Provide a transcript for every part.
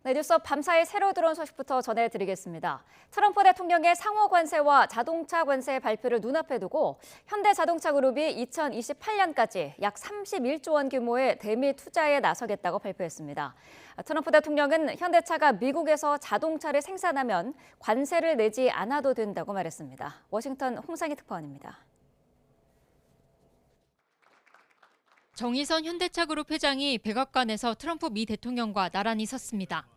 네, 뉴스업 밤사이 새로 들어온 소식부터 전해드리겠습니다. 트럼프 대통령의 상호 관세와 자동차 관세 발표를 눈앞에 두고 현대자동차 그룹이 2028년까지 약 31조 원 규모의 대미 투자에 나서겠다고 발표했습니다. 트럼프 대통령은 현대차가 미국에서 자동차를 생산하면 관세를 내지 않아도 된다고 말했습니다. 워싱턴 홍상희 특파원입니다. 정의선 현대차그룹 회장이 백악관에서 트럼프 미 대통령과 나란히 섰습니다.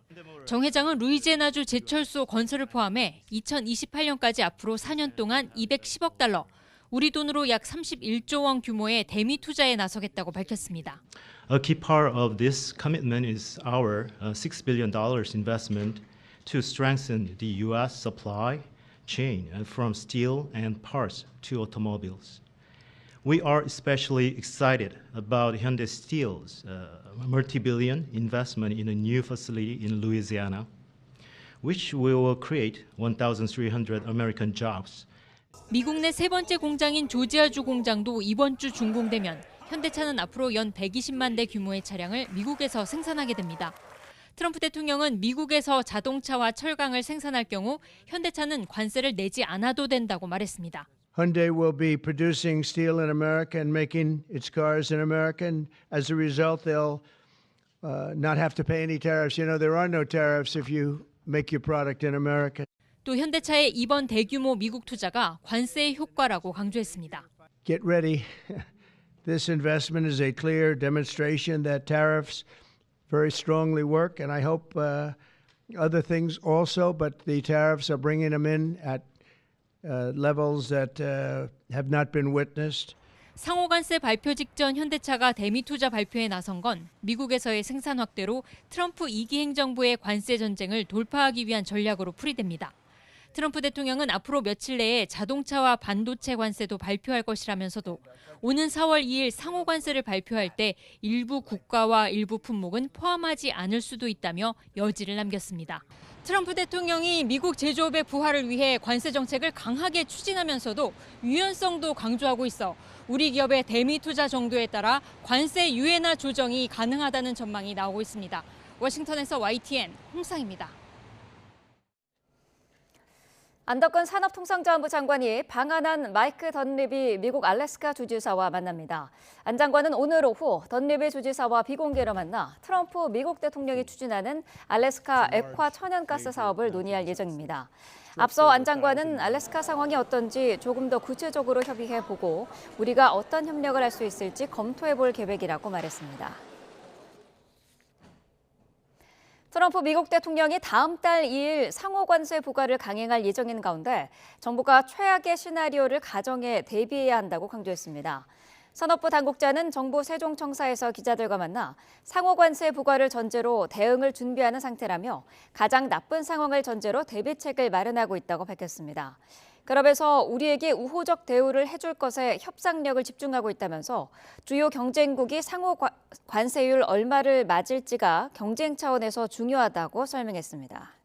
정 회장은 루이지애나주 제철소 건설을 포함해 2028년까지 앞으로 4년 동안 210억 달러, 우리 돈으로 약 31조 원 규모의 대미 투자에 나서겠다고 밝혔습니다. A key part of this commitment is our $6 billion investment to strengthen the U.S. supply chain from steel and parts to automobiles. We are especially excited about Hyundai Steel's multi-billion investment in a new facility in Louisiana, which will create 1,300 American jobs. 미국 내 세 번째 공장인 조지아주 공장도 이번 주 준공되면 현대차는 앞으로 연 120만 대 규모의 차량을 미국에서 생산하게 됩니다. 트럼프 대통령은 미국에서 자동차와 철강을 생산할 경우 현대차는 관세를 내지 않아도 된다고 말했습니다. Hyundai will be producing steel in America and making its cars in America, and as a result, they'll not have to pay any tariffs. You know, there are no tariffs if you make your product in America. 또 현대차의 이번 대규모 미국 투자가 관세의 효과라고 강조했습니다. Get ready. This investment is a clear demonstration that tariffs very strongly work, and I hope other things also, but the tariffs are bringing them in at levels that have not been witnessed. 상호관세 발표 직전 현대차가 대미 투자 발표에 나선 건 미국에서의 생산 확대로 트럼프 2기 행정부의 관세 전쟁을 돌파하기 위한 전략으로 풀이됩니다. 트럼프 대통령은 앞으로 며칠 내에 자동차와 반도체 관세도 발표할 것이라면서도 오는 4월 2일 상호관세를 발표할 때 일부 국가와 일부 품목은 포함하지 않을 수도 있다며 여지를 남겼습니다. 트럼프 대통령이 미국 제조업의 부활을 위해 관세 정책을 강하게 추진하면서도 유연성도 강조하고 있어 우리 기업의 대미 투자 정도에 따라 관세 유예나 조정이 가능하다는 전망이 나오고 있습니다. 워싱턴에서 YTN 홍상입니다. 안덕건 산업통상자원부 장관이 방한한 마이크 던립이 미국 알래스카 주지사와 만납니다. 안 장관은 오늘 오후 던립이 주지사와 비공개로 만나 트럼프 미국 대통령이 추진하는 알래스카 액화 천연가스 사업을 논의할 예정입니다. 앞서 안 장관은 알래스카 상황이 어떤지 조금 더 구체적으로 협의해보고 우리가 어떤 협력을 할 수 있을지 검토해볼 계획이라고 말했습니다. 트럼프 미국 대통령이 다음 달 2일 상호관세 부과를 강행할 예정인 가운데 정부가 최악의 시나리오를 가정해 대비해야 한다고 강조했습니다. 산업부 당국자는 정부 세종청사에서 기자들과 만나 상호관세 부과를 전제로 대응을 준비하는 상태라며 가장 나쁜 상황을 전제로 대비책을 마련하고 있다고 밝혔습니다. 그러면서 우리에게 우호적 대우를 해줄 것에 협상력을 집중하고 있다면서 주요 경쟁국이 상호 관세율 얼마를 맞을지가 경쟁 차원에서 중요하다고 설명했습니다.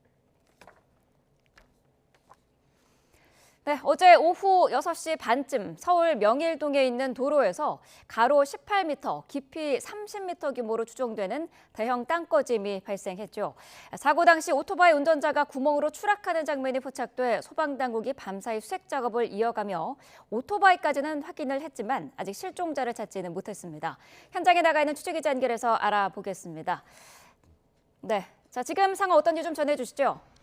네, 어제 오후 6시 반쯤 서울 명일동에 있는 도로에서 가로 18m, 깊이 30m 규모로 추정되는 대형 땅꺼짐이 발생했죠. 사고 당시 오토바이 운전자가 구멍으로 추락하는 장면이 포착돼 소방당국이 밤사이 수색 작업을 이어가며 오토바이까지는 확인을 했지만 아직 실종자를 찾지는 못했습니다. 현장에 나가 있는 취재기자 연결해서 알아보겠습니다. 네, 자 지금 상황 어떤지 좀 전해주시죠.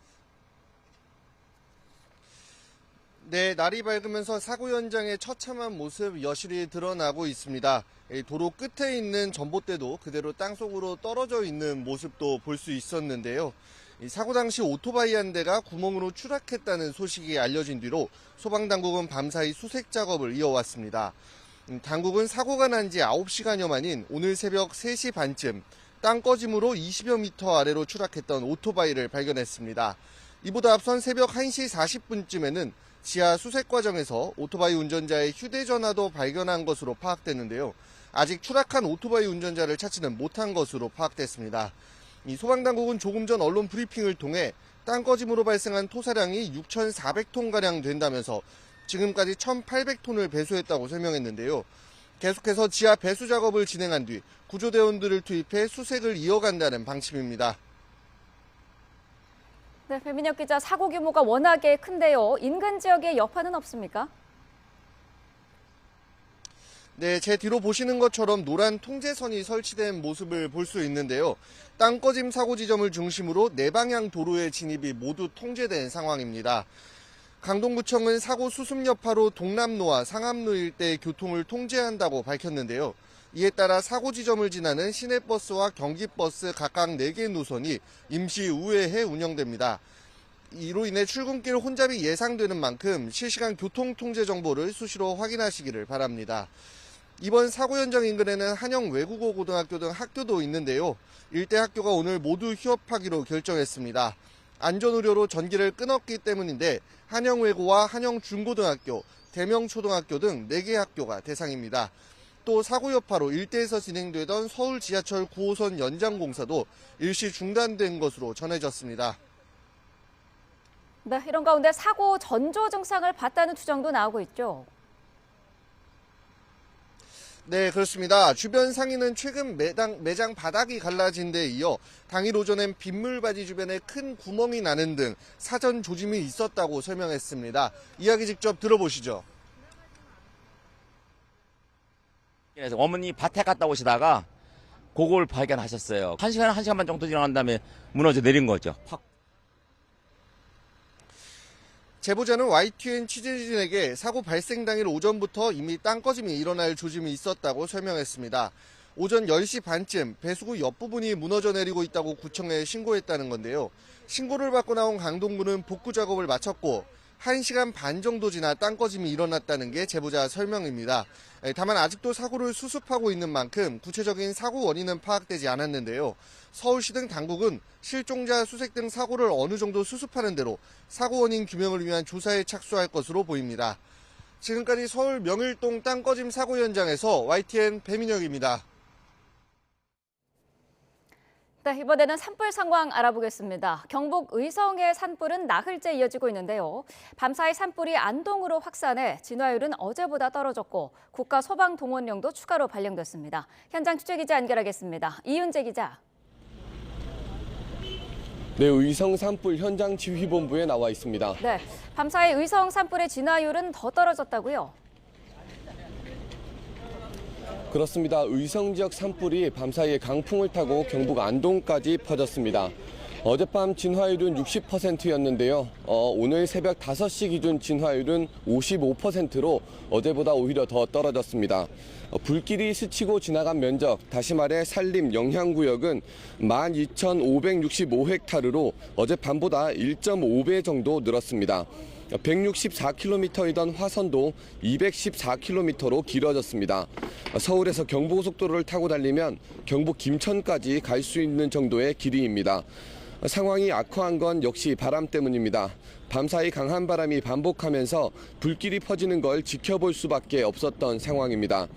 네, 날이 밝으면서 사고 현장의 처참한 모습 여실히 드러나고 있습니다. 도로 끝에 있는 전봇대도 그대로 땅속으로 떨어져 있는 모습도 볼 수 있었는데요. 사고 당시 오토바이 한 대가 구멍으로 추락했다는 소식이 알려진 뒤로 소방당국은 밤사이 수색 작업을 이어왔습니다. 당국은 사고가 난 지 9시간여 만인 오늘 새벽 3시 반쯤 땅꺼짐으로 20여 미터 아래로 추락했던 오토바이를 발견했습니다. 이보다 앞선 새벽 1시 40분쯤에는 지하 수색 과정에서 오토바이 운전자의 휴대전화도 발견한 것으로 파악됐는데요. 아직 추락한 오토바이 운전자를 찾지는 못한 것으로 파악됐습니다. 이 소방당국은 조금 전 언론 브리핑을 통해 땅꺼짐으로 발생한 토사량이 6,400톤가량 된다면서 지금까지 1,800톤을 배수했다고 설명했는데요. 계속해서 지하 배수 작업을 진행한 뒤 구조대원들을 투입해 수색을 이어간다는 방침입니다. 네, 배민혁 기자, 사고 규모가 워낙에 큰데요. 인근 지역에 여파는 없습니까? 네, 제 뒤로 보시는 것처럼 노란 통제선이 설치된 모습을 볼 수 있는데요. 땅꺼짐 사고 지점을 중심으로 네 방향 도로의 진입이 모두 통제된 상황입니다. 강동구청은 사고 수습 여파로 동남로와 상암로 일대의 교통을 통제한다고 밝혔는데요. 이에 따라 사고 지점을 지나는 시내버스와 경기버스 각각 4개 노선이 임시 우회해 운영됩니다. 이로 인해 출근길 혼잡이 예상되는 만큼 실시간 교통 통제 정보를 수시로 확인하시기를 바랍니다. 이번 사고 현장 인근에는 한영 외국어 고등학교 등 학교도 있는데요. 일대 학교가 오늘 모두 휴업하기로 결정했습니다. 안전우려로 전기를 끊었기 때문인데 한영외고와 한영중고등학교, 대명초등학교 등 4개 학교가 대상입니다. 또 사고 여파로 일대에서 진행되던 서울 지하철 9호선 연장 공사도 일시 중단된 것으로 전해졌습니다. 네, 이런 가운데 사고 전조 증상을 봤다는 추정도 나오고 있죠. 네, 그렇습니다. 주변 상인은 최근 매장 바닥이 갈라진 데 이어 당일 오전엔 빗물바지 주변에 큰 구멍이 나는 등 사전 조짐이 있었다고 설명했습니다. 이야기 직접 들어보시죠. 그래서 어머니 밭에 갔다 오시다가 그걸 발견하셨어요. 1시간 반 정도 지난 다음에 무너져 내린 거죠. 확. 제보자는 YTN 취재진에게 사고 발생 당일 오전부터 이미 땅꺼짐이 일어날 조짐이 있었다고 설명했습니다. 오전 10시 반쯤 배수구 옆부분이 무너져 내리고 있다고 구청에 신고했다는 건데요. 신고를 받고 나온 강동구는 복구 작업을 마쳤고 1시간 반 정도 지나 땅꺼짐이 일어났다는 게 제보자 설명입니다. 다만 아직도 사고를 수습하고 있는 만큼 구체적인 사고 원인은 파악되지 않았는데요. 서울시 등 당국은 실종자 수색 등 사고를 어느 정도 수습하는 대로 사고 원인 규명을 위한 조사에 착수할 것으로 보입니다. 지금까지 서울 명일동 땅꺼짐 사고 현장에서 YTN 배민혁입니다. 네, 이번에는 산불 상황 알아보겠습니다. 경북 의성의 산불은 나흘째 이어지고 있는데요. 밤사이 산불이 안동으로 확산해 진화율은 어제보다 떨어졌고 국가소방동원령도 추가로 발령됐습니다. 현장 취재기자 연결하겠습니다. 이윤재 기자. 네, 의성 산불 현장 지휘본부에 나와 있습니다. 네, 밤사이 의성 산불의 진화율은 더 떨어졌다고요? 그렇습니다. 의성 지역 산불이 밤사이에 강풍을 타고 경북 안동까지 퍼졌습니다. 어젯밤 진화율은 60%였는데요. 오늘 새벽 5시 기준 진화율은 55%로 어제보다 오히려 더 떨어졌습니다. 불길이 스치고 지나간 면적, 다시 말해 산림 영향구역은 12,565헥타르로 어젯밤보다 1.5배 정도 늘었습니다. 164km이던 화선도 214km로 길어졌습니다. 서울에서 경부고속도로를 타고 달리면 경북 김천까지 갈 수 있는 정도의 길이입니다. 상황이 악화한 건 역시 바람 때문입니다. 밤사이 강한 바람이 반복하면서 불길이 퍼지는 걸 지켜볼 수밖에 없었던 상황입니다.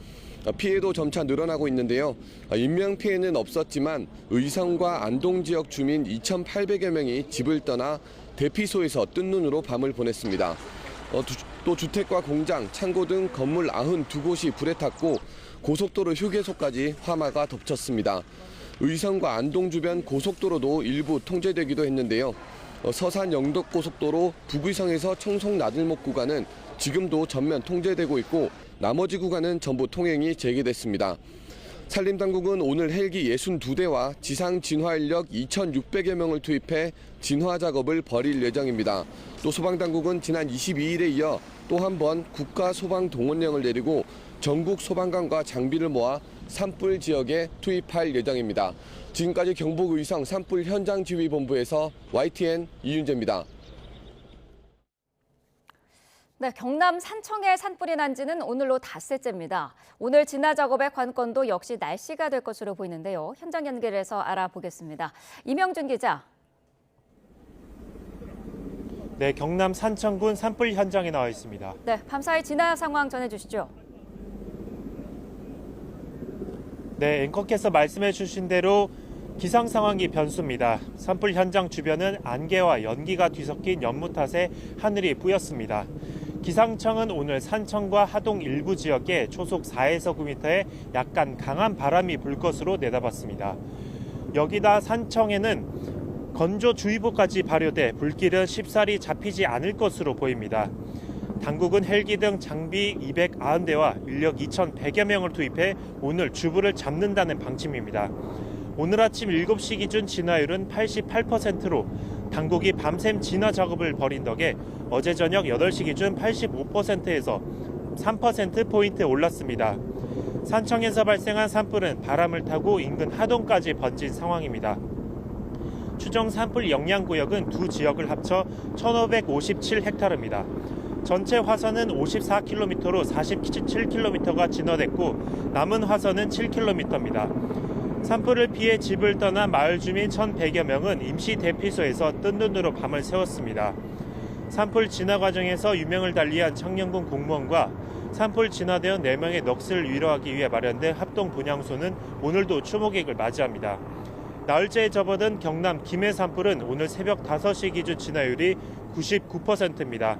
피해도 점차 늘어나고 있는데요. 인명피해는 없었지만 의성과 안동 지역 주민 2,800여 명이 집을 떠나 대피소에서 뜬 눈으로 밤을 보냈습니다. 또 주택과 공장, 창고 등 건물 92곳이 불에 탔고 고속도로 휴게소까지 화마가 덮쳤습니다. 의성과 안동 주변 고속도로도 일부 통제되기도 했는데요. 서산 영덕고속도로 북의성에서 청송 나들목 구간은 지금도 전면 통제되고 있고 나머지 구간은 전부 통행이 재개됐습니다. 산림당국은 오늘 헬기 62대와 지상 진화 인력 2,600여 명을 투입해 진화 작업을 벌일 예정입니다. 또 소방당국은 지난 22일에 이어 또 한 번 국가소방동원령을 내리고 전국 소방관과 장비를 모아 산불 지역에 투입할 예정입니다. 지금까지 경북 의성 산불 현장 지휘본부에서 YTN 이윤재입니다. 네, 경남 산청에 산불이 난 지는 오늘로 닷새째입니다. 오늘 진화 작업의 관건도 역시 날씨가 될 것으로 보이는데요. 현장 연결해서 알아보겠습니다. 이명준 기자. 네, 경남 산청군 산불 현장에 나와 있습니다. 네, 밤사이 진화 상황 전해주시죠. 네, 앵커께서 말씀해 주신 대로 기상 상황이 변수입니다. 산불 현장 주변은 안개와 연기가 뒤섞인 연무 탓에 하늘이 뿌였습니다. 기상청은 오늘 산청과 하동 일부 지역에 초속 4에서 9m의 약간 강한 바람이 불 것으로 내다봤습니다. 여기다 산청에는 건조주의보까지 발효돼 불길은 쉽사리 잡히지 않을 것으로 보입니다. 당국은 헬기 등 장비 290대와 인력 2,100여 명을 투입해 오늘 주부를 잡는다는 방침입니다. 오늘 아침 7시 기준 진화율은 88%로 당국이 밤샘 진화 작업을 벌인 덕에 어제 저녁 8시 기준 85%에서 3%포인트 올랐습니다. 산청에서 발생한 산불은 바람을 타고 인근 하동까지 번진 상황입니다. 추정 산불 영향구역은 두 지역을 합쳐 1,557헥타르입니다. 전체 화선은 54km로 47km가 진화됐고 남은 화선은 7km입니다. 산불을 피해 집을 떠난 마을 주민 1,100여 명은 임시 대피소에서 뜬 눈으로 밤을 새웠습니다. 산불 진화 과정에서 유명을 달리한 청년군 공무원과 산불 진화되어 4명의 넋을 위로하기 위해 마련된 합동 분향소는 오늘도 추모객을 맞이합니다. 나흘째에 접어든 경남 김해 산불은 오늘 새벽 5시 기준 진화율이 99%입니다.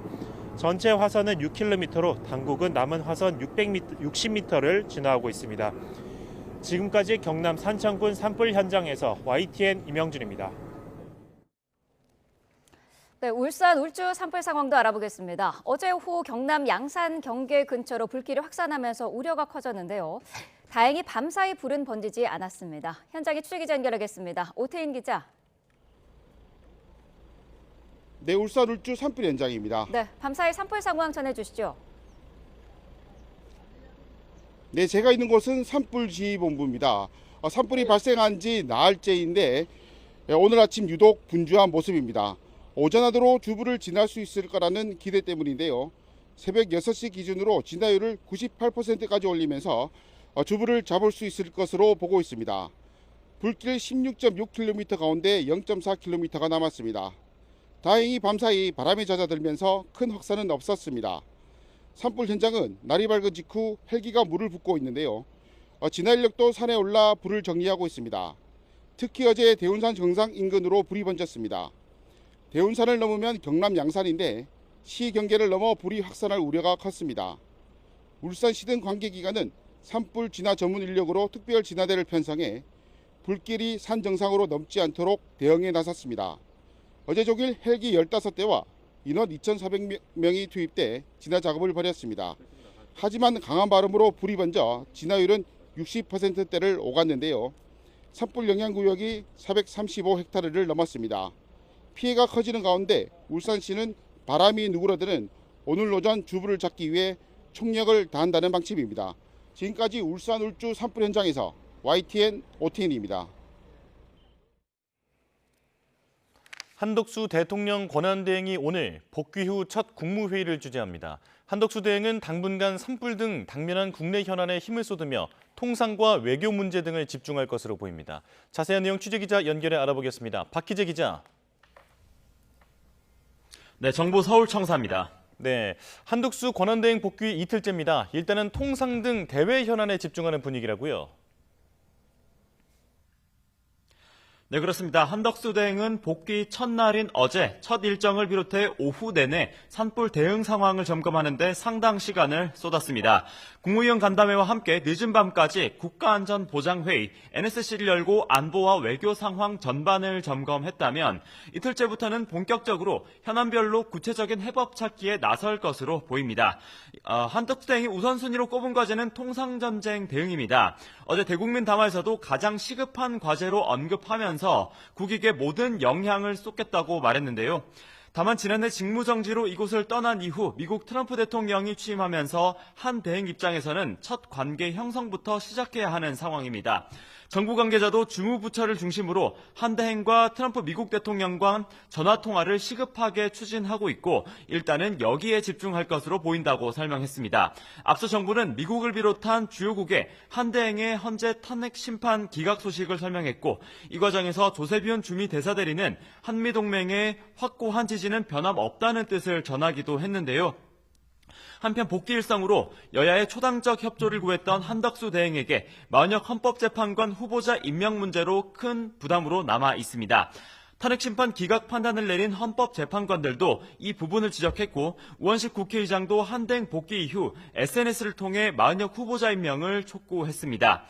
전체 화선은 6km로 당국은 남은 화선 60m를 진화하고 있습니다. 지금까지 경남 산청군 산불 현장에서 YTN 임영준입니다. 네, 울산 울주 산불 상황도 알아보겠습니다. 어제 오후 경남 양산 경계 근처로 불길이 확산하면서 우려가 커졌는데요. 다행히 밤사이 불은 번지지 않았습니다. 현장에 취재기자 연결하겠습니다. 오태인 기자. 네, 울산 울주 산불 현장입니다. 네, 밤사이 산불 상황 전해주시죠. 네, 제가 있는 곳은 산불지휘본부입니다. 산불이 발생한 지 나흘째인데 오늘 아침 유독 분주한 모습입니다. 오전하도록 주부를 지날 수 있을 거라는 기대 때문인데요. 새벽 6시 기준으로 진화율을 98%까지 올리면서 주부를 잡을 수 있을 것으로 보고 있습니다. 불길 16.6km 가운데 0.4km가 남았습니다. 다행히 밤사이 바람이 잦아들면서 큰 확산은 없었습니다. 산불 현장은 날이 밝은 직후 헬기가 물을 붓고 있는데요. 진화 인력도 산에 올라 불을 정리하고 있습니다. 특히 어제 대운산 정상 인근으로 불이 번졌습니다. 대운산을 넘으면 경남 양산인데 시 경계를 넘어 불이 확산할 우려가 컸습니다. 울산시 등 관계기관은 산불 진화 전문 인력으로 특별 진화대를 편성해 불길이 산 정상으로 넘지 않도록 대응에 나섰습니다. 어제 종일 헬기 15대와 인원 2,400명이 투입돼 진화 작업을 벌였습니다. 하지만 강한 바람으로 불이 번져 진화율은 60%대를 오갔는데요. 산불 영향구역이 435헥타르를 넘었습니다. 피해가 커지는 가운데 울산시는 바람이 누그러드는 오늘 오전 주부를 잡기 위해 총력을 다한다는 방침입니다. 지금까지 울산 울주 산불 현장에서 YTN 오태인입니다. 한덕수 대통령 권한대행이 오늘 복귀 후 첫 국무회의를 주재합니다. 한덕수 대행은 당분간 산불 등 당면한 국내 현안에 힘을 쏟으며 통상과 외교 문제 등을 집중할 것으로 보입니다. 자세한 내용 취재기자 연결해 알아보겠습니다. 박희재 기자. 네, 정보 서울청사입니다. 네, 한덕수 권한대행 복귀 이틀째입니다. 일단은 통상 등 대외 현안에 집중하는 분위기라고요. 네, 그렇습니다. 한덕수 대행은 복귀 첫날인 어제 첫 일정을 비롯해 오후 내내 산불 대응 상황을 점검하는 데 상당 시간을 쏟았습니다. 국무위원 간담회와 함께 늦은 밤까지 국가안전보장회의, NSC를 열고 안보와 외교 상황 전반을 점검했다면 이틀째부터는 본격적으로 현안별로 구체적인 해법 찾기에 나설 것으로 보입니다. 한덕수 대행이 우선순위로 꼽은 과제는 통상전쟁 대응입니다. 어제 대국민 담화에서도 가장 시급한 과제로 언급하면서 국익에 모든 영향을 쏟겠다고 말했는데요. 다만 지난해 직무정지로 이곳을 떠난 이후 미국 트럼프 대통령이 취임하면서 한 대행 입장에서는 첫 관계 형성부터 시작해야 하는 상황입니다. 정부 관계자도 주무부처를 중심으로 한 대행과 트럼프 미국 대통령 간 전화통화를 시급하게 추진하고 있고 일단은 여기에 집중할 것으로 보인다고 설명했습니다. 앞서 정부는 미국을 비롯한 주요국에 한 대행의 헌재 탄핵 심판 기각 소식을 설명했고 이 과정에서 조세비온 주미 대사대리는 한미동맹의 확고한 지지는 변함없다는 뜻을 전하기도 했는데요. 한편 복귀 일성으로 여야의 초당적 협조를 구했던 한덕수 대행에게 마은혁 헌법재판관 후보자 임명 문제로 큰 부담으로 남아 있습니다. 탄핵심판 기각 판단을 내린 헌법재판관들도 이 부분을 지적했고 우원식 국회의장도 한 대행 복귀 이후 SNS를 통해 마은혁 후보자 임명을 촉구했습니다.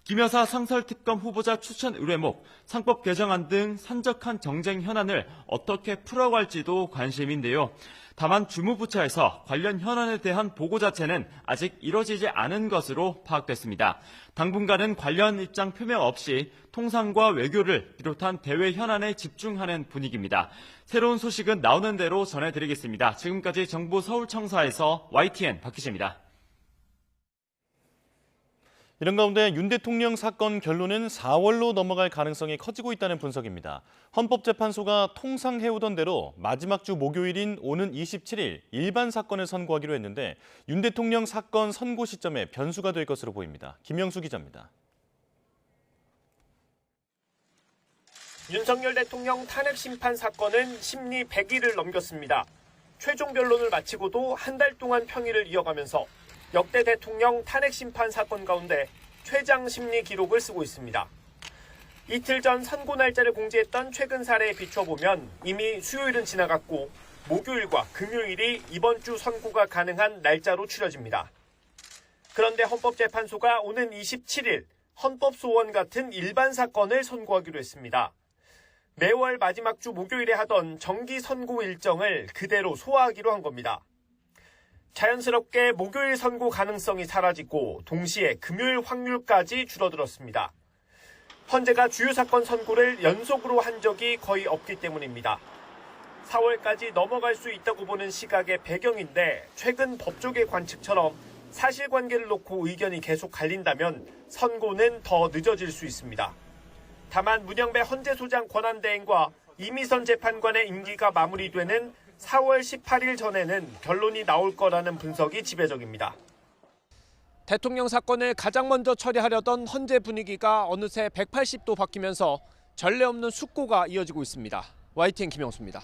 김 여사 상설특검 후보자 추천 의뢰목, 상법 개정안 등 산적한 정쟁 현안을 어떻게 풀어갈지도 관심인데요. 다만 주무부처에서 관련 현안에 대한 보고 자체는 아직 이뤄지지 않은 것으로 파악됐습니다. 당분간은 관련 입장 표명 없이 통상과 외교를 비롯한 대외 현안에 집중하는 분위기입니다. 새로운 소식은 나오는 대로 전해드리겠습니다. 지금까지 정부 서울청사에서 YTN 박희재입니다. 이런 가운데 윤 대통령 사건 결론은 4월로 넘어갈 가능성이 커지고 있다는 분석입니다. 헌법재판소가 통상 해오던 대로 마지막 주 목요일인 오는 27일 일반 사건을 선고하기로 했는데 윤 대통령 사건 선고 시점에 변수가 될 것으로 보입니다. 김영수 기자입니다. 윤석열 대통령 탄핵 심판 사건은 심리 100일을 넘겼습니다. 최종 변론을 마치고도 한 달 동안 평일을 이어가면서 역대 대통령 탄핵 심판 사건 가운데 최장 심리 기록을 쓰고 있습니다. 이틀 전 선고 날짜를 공지했던 최근 사례에 비춰보면 이미 수요일은 지나갔고 목요일과 금요일이 이번 주 선고가 가능한 날짜로 추려집니다. 그런데 헌법재판소가 오는 27일 헌법소원 같은 일반 사건을 선고하기로 했습니다. 매월 마지막 주 목요일에 하던 정기 선고 일정을 그대로 소화하기로 한 겁니다. 자연스럽게 목요일 선고 가능성이 사라지고 동시에 금요일 확률까지 줄어들었습니다. 헌재가 주요 사건 선고를 연속으로 한 적이 거의 없기 때문입니다. 4월까지 넘어갈 수 있다고 보는 시각의 배경인데 최근 법조계 관측처럼 사실관계를 놓고 의견이 계속 갈린다면 선고는 더 늦어질 수 있습니다. 다만 문영배 헌재소장 권한대행과 이미선 재판관의 임기가 마무리되는 4월 18일 전에는 결론이 나올 거라는 분석이 지배적입니다. 대통령 사건을 가장 먼저 처리하려던 헌재 분위기가 어느새 180도 바뀌면서 전례 없는 숙고가 이어지고 있습니다. YTN 김영수입니다.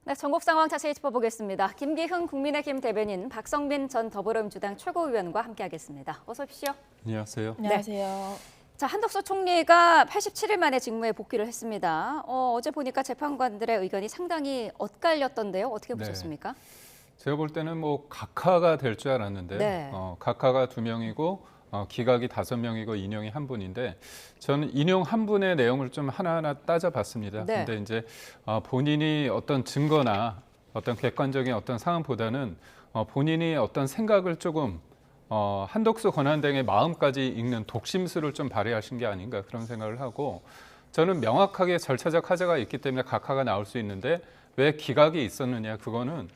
네, 전국 상황 자세히 짚어보겠습니다. 김기흥 국민의힘 대변인, 박성민 전 더불어민주당 최고위원과 함께하겠습니다. 어서 오십시오. 안녕하세요. 안녕하세요. 자, 한덕수 총리가 87일 만에 직무에 복귀를 했습니다. 어제 보니까 재판관들의 의견이 상당히 엇갈렸던데요. 어떻게 보셨습니까? 제가 볼 때는 뭐 각하가 될 줄 알았는데 네. 각하가 2명이고 기각이 5명이고 인용이 1분인데 저는 인용 1분의 내용을 좀 하나하나 따져봤습니다. 네. 근데 이제 본인이 어떤 증거나 어떤 객관적인 어떤 상황보다는 본인이 어떤 생각을 조금 한덕수 권한대행의 마음까지 읽는 독심술을 좀 발휘하신 게 아닌가 그런 생각을 하고 저는 명확하게 절차적 하자가 있기 때문에 각하가 나올 수 있는데 왜 기각이 있었느냐 그거는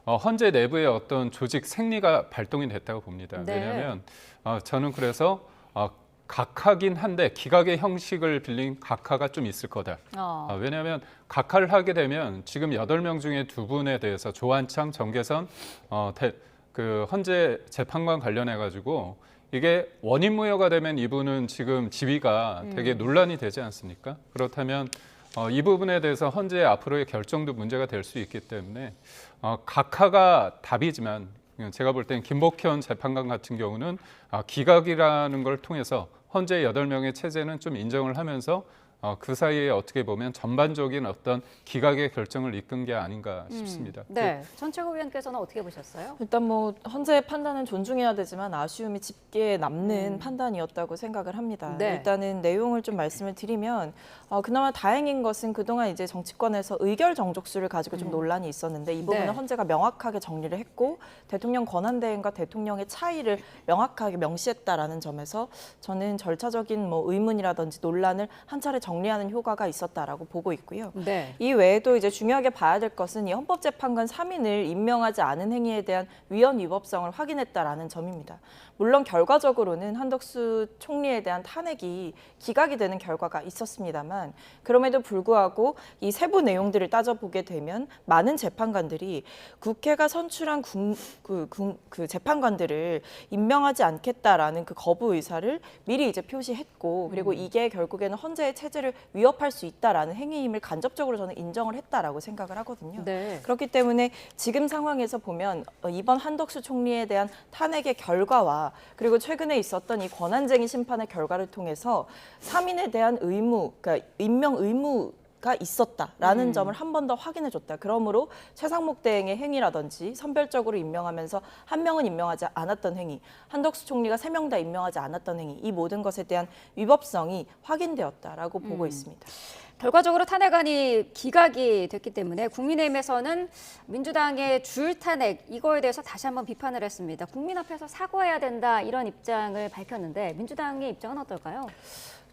헌재 내부의 어떤 조직 생리가 발동이 됐다고 봅니다. 네. 왜냐하면 저는 그래서 각하긴 한데 기각의 형식을 빌린 각하가 좀 있을 거다. 왜냐하면 각하를 하게 되면 지금 8명 중에 2분에 대해서 조한창, 정계선, 그 헌재 재판관 관련해 가지고 이게 원인무효가 되면 이분은 지금 지위가 되게 논란이 되지 않습니까? 그렇다면 이 부분에 대해서 헌재 앞으로의 결정도 문제가 될 수 있기 때문에 각하가 답이지만 제가 볼 때는 김복현 재판관 같은 경우는 기각이라는 걸 통해서 헌재 8명의 체제는 좀 인정을 하면서 그 사이에 어떻게 보면 전반적인 어떤 기각의 결정을 이끈 게 아닌가 싶습니다. 네, 전 최고위원께서는 어떻게 보셨어요? 일단 뭐 헌재의 판단은 존중해야 되지만 아쉬움이 짙게 남는 판단이었다고 생각을 합니다. 네. 일단은 내용을 좀 말씀을 드리면 그나마 다행인 것은 그동안 이제 정치권에서 의결 정족수를 가지고 좀 논란이 있었는데 이 부분은 네. 헌재가 명확하게 정리를 했고 대통령 권한대행과 대통령의 차이를 명확하게 명시했다라는 점에서 저는 절차적인 뭐 의문이라든지 논란을 한 차례 정리하는 효과가 있었다라고 보고 있고요. 네. 이 외에도 이제 중요하게 봐야 될 것은 이 헌법재판관 3인을 임명하지 않은 행위에 대한 위헌 위법성을 확인했다라는 점입니다. 물론 결과적으로는 한덕수 총리에 대한 탄핵이 기각이 되는 결과가 있었습니다만 그럼에도 불구하고 이 세부 내용들을 따져보게 되면 많은 재판관들이 국회가 선출한 그 재판관들을 임명하지 않겠다라는 그 거부 의사를 미리 이제 표시했고 그리고 이게 결국에는 헌재의 체제를 위협할 수 있다라는 행위임을 간접적으로 저는 인정을 했다라고 생각을 하거든요. 네. 그렇기 때문에 지금 상황에서 보면 이번 한덕수 총리에 대한 탄핵의 결과와 그리고 최근에 있었던 이 권한쟁의 심판의 결과를 통해서 3인에 대한 의무, 그러니까 임명 의무 있었다라는 점을 한 번 더 확인해줬다. 그러므로 최상목 대행의 행위라든지 선별적으로 임명하면서 한 명은 임명하지 않았던 행위, 한덕수 총리가 3명 다 임명하지 않았던 행위, 이 모든 것에 대한 위법성이 확인되었다라고 보고 있습니다. 결과적으로 탄핵안이 기각이 됐기 때문에 국민의힘에서는 민주당의 줄 탄핵 이거에 대해서 다시 한번 비판을 했습니다. 국민 앞에서 사과해야 된다 이런 입장을 밝혔는데 민주당의 입장은 어떨까요?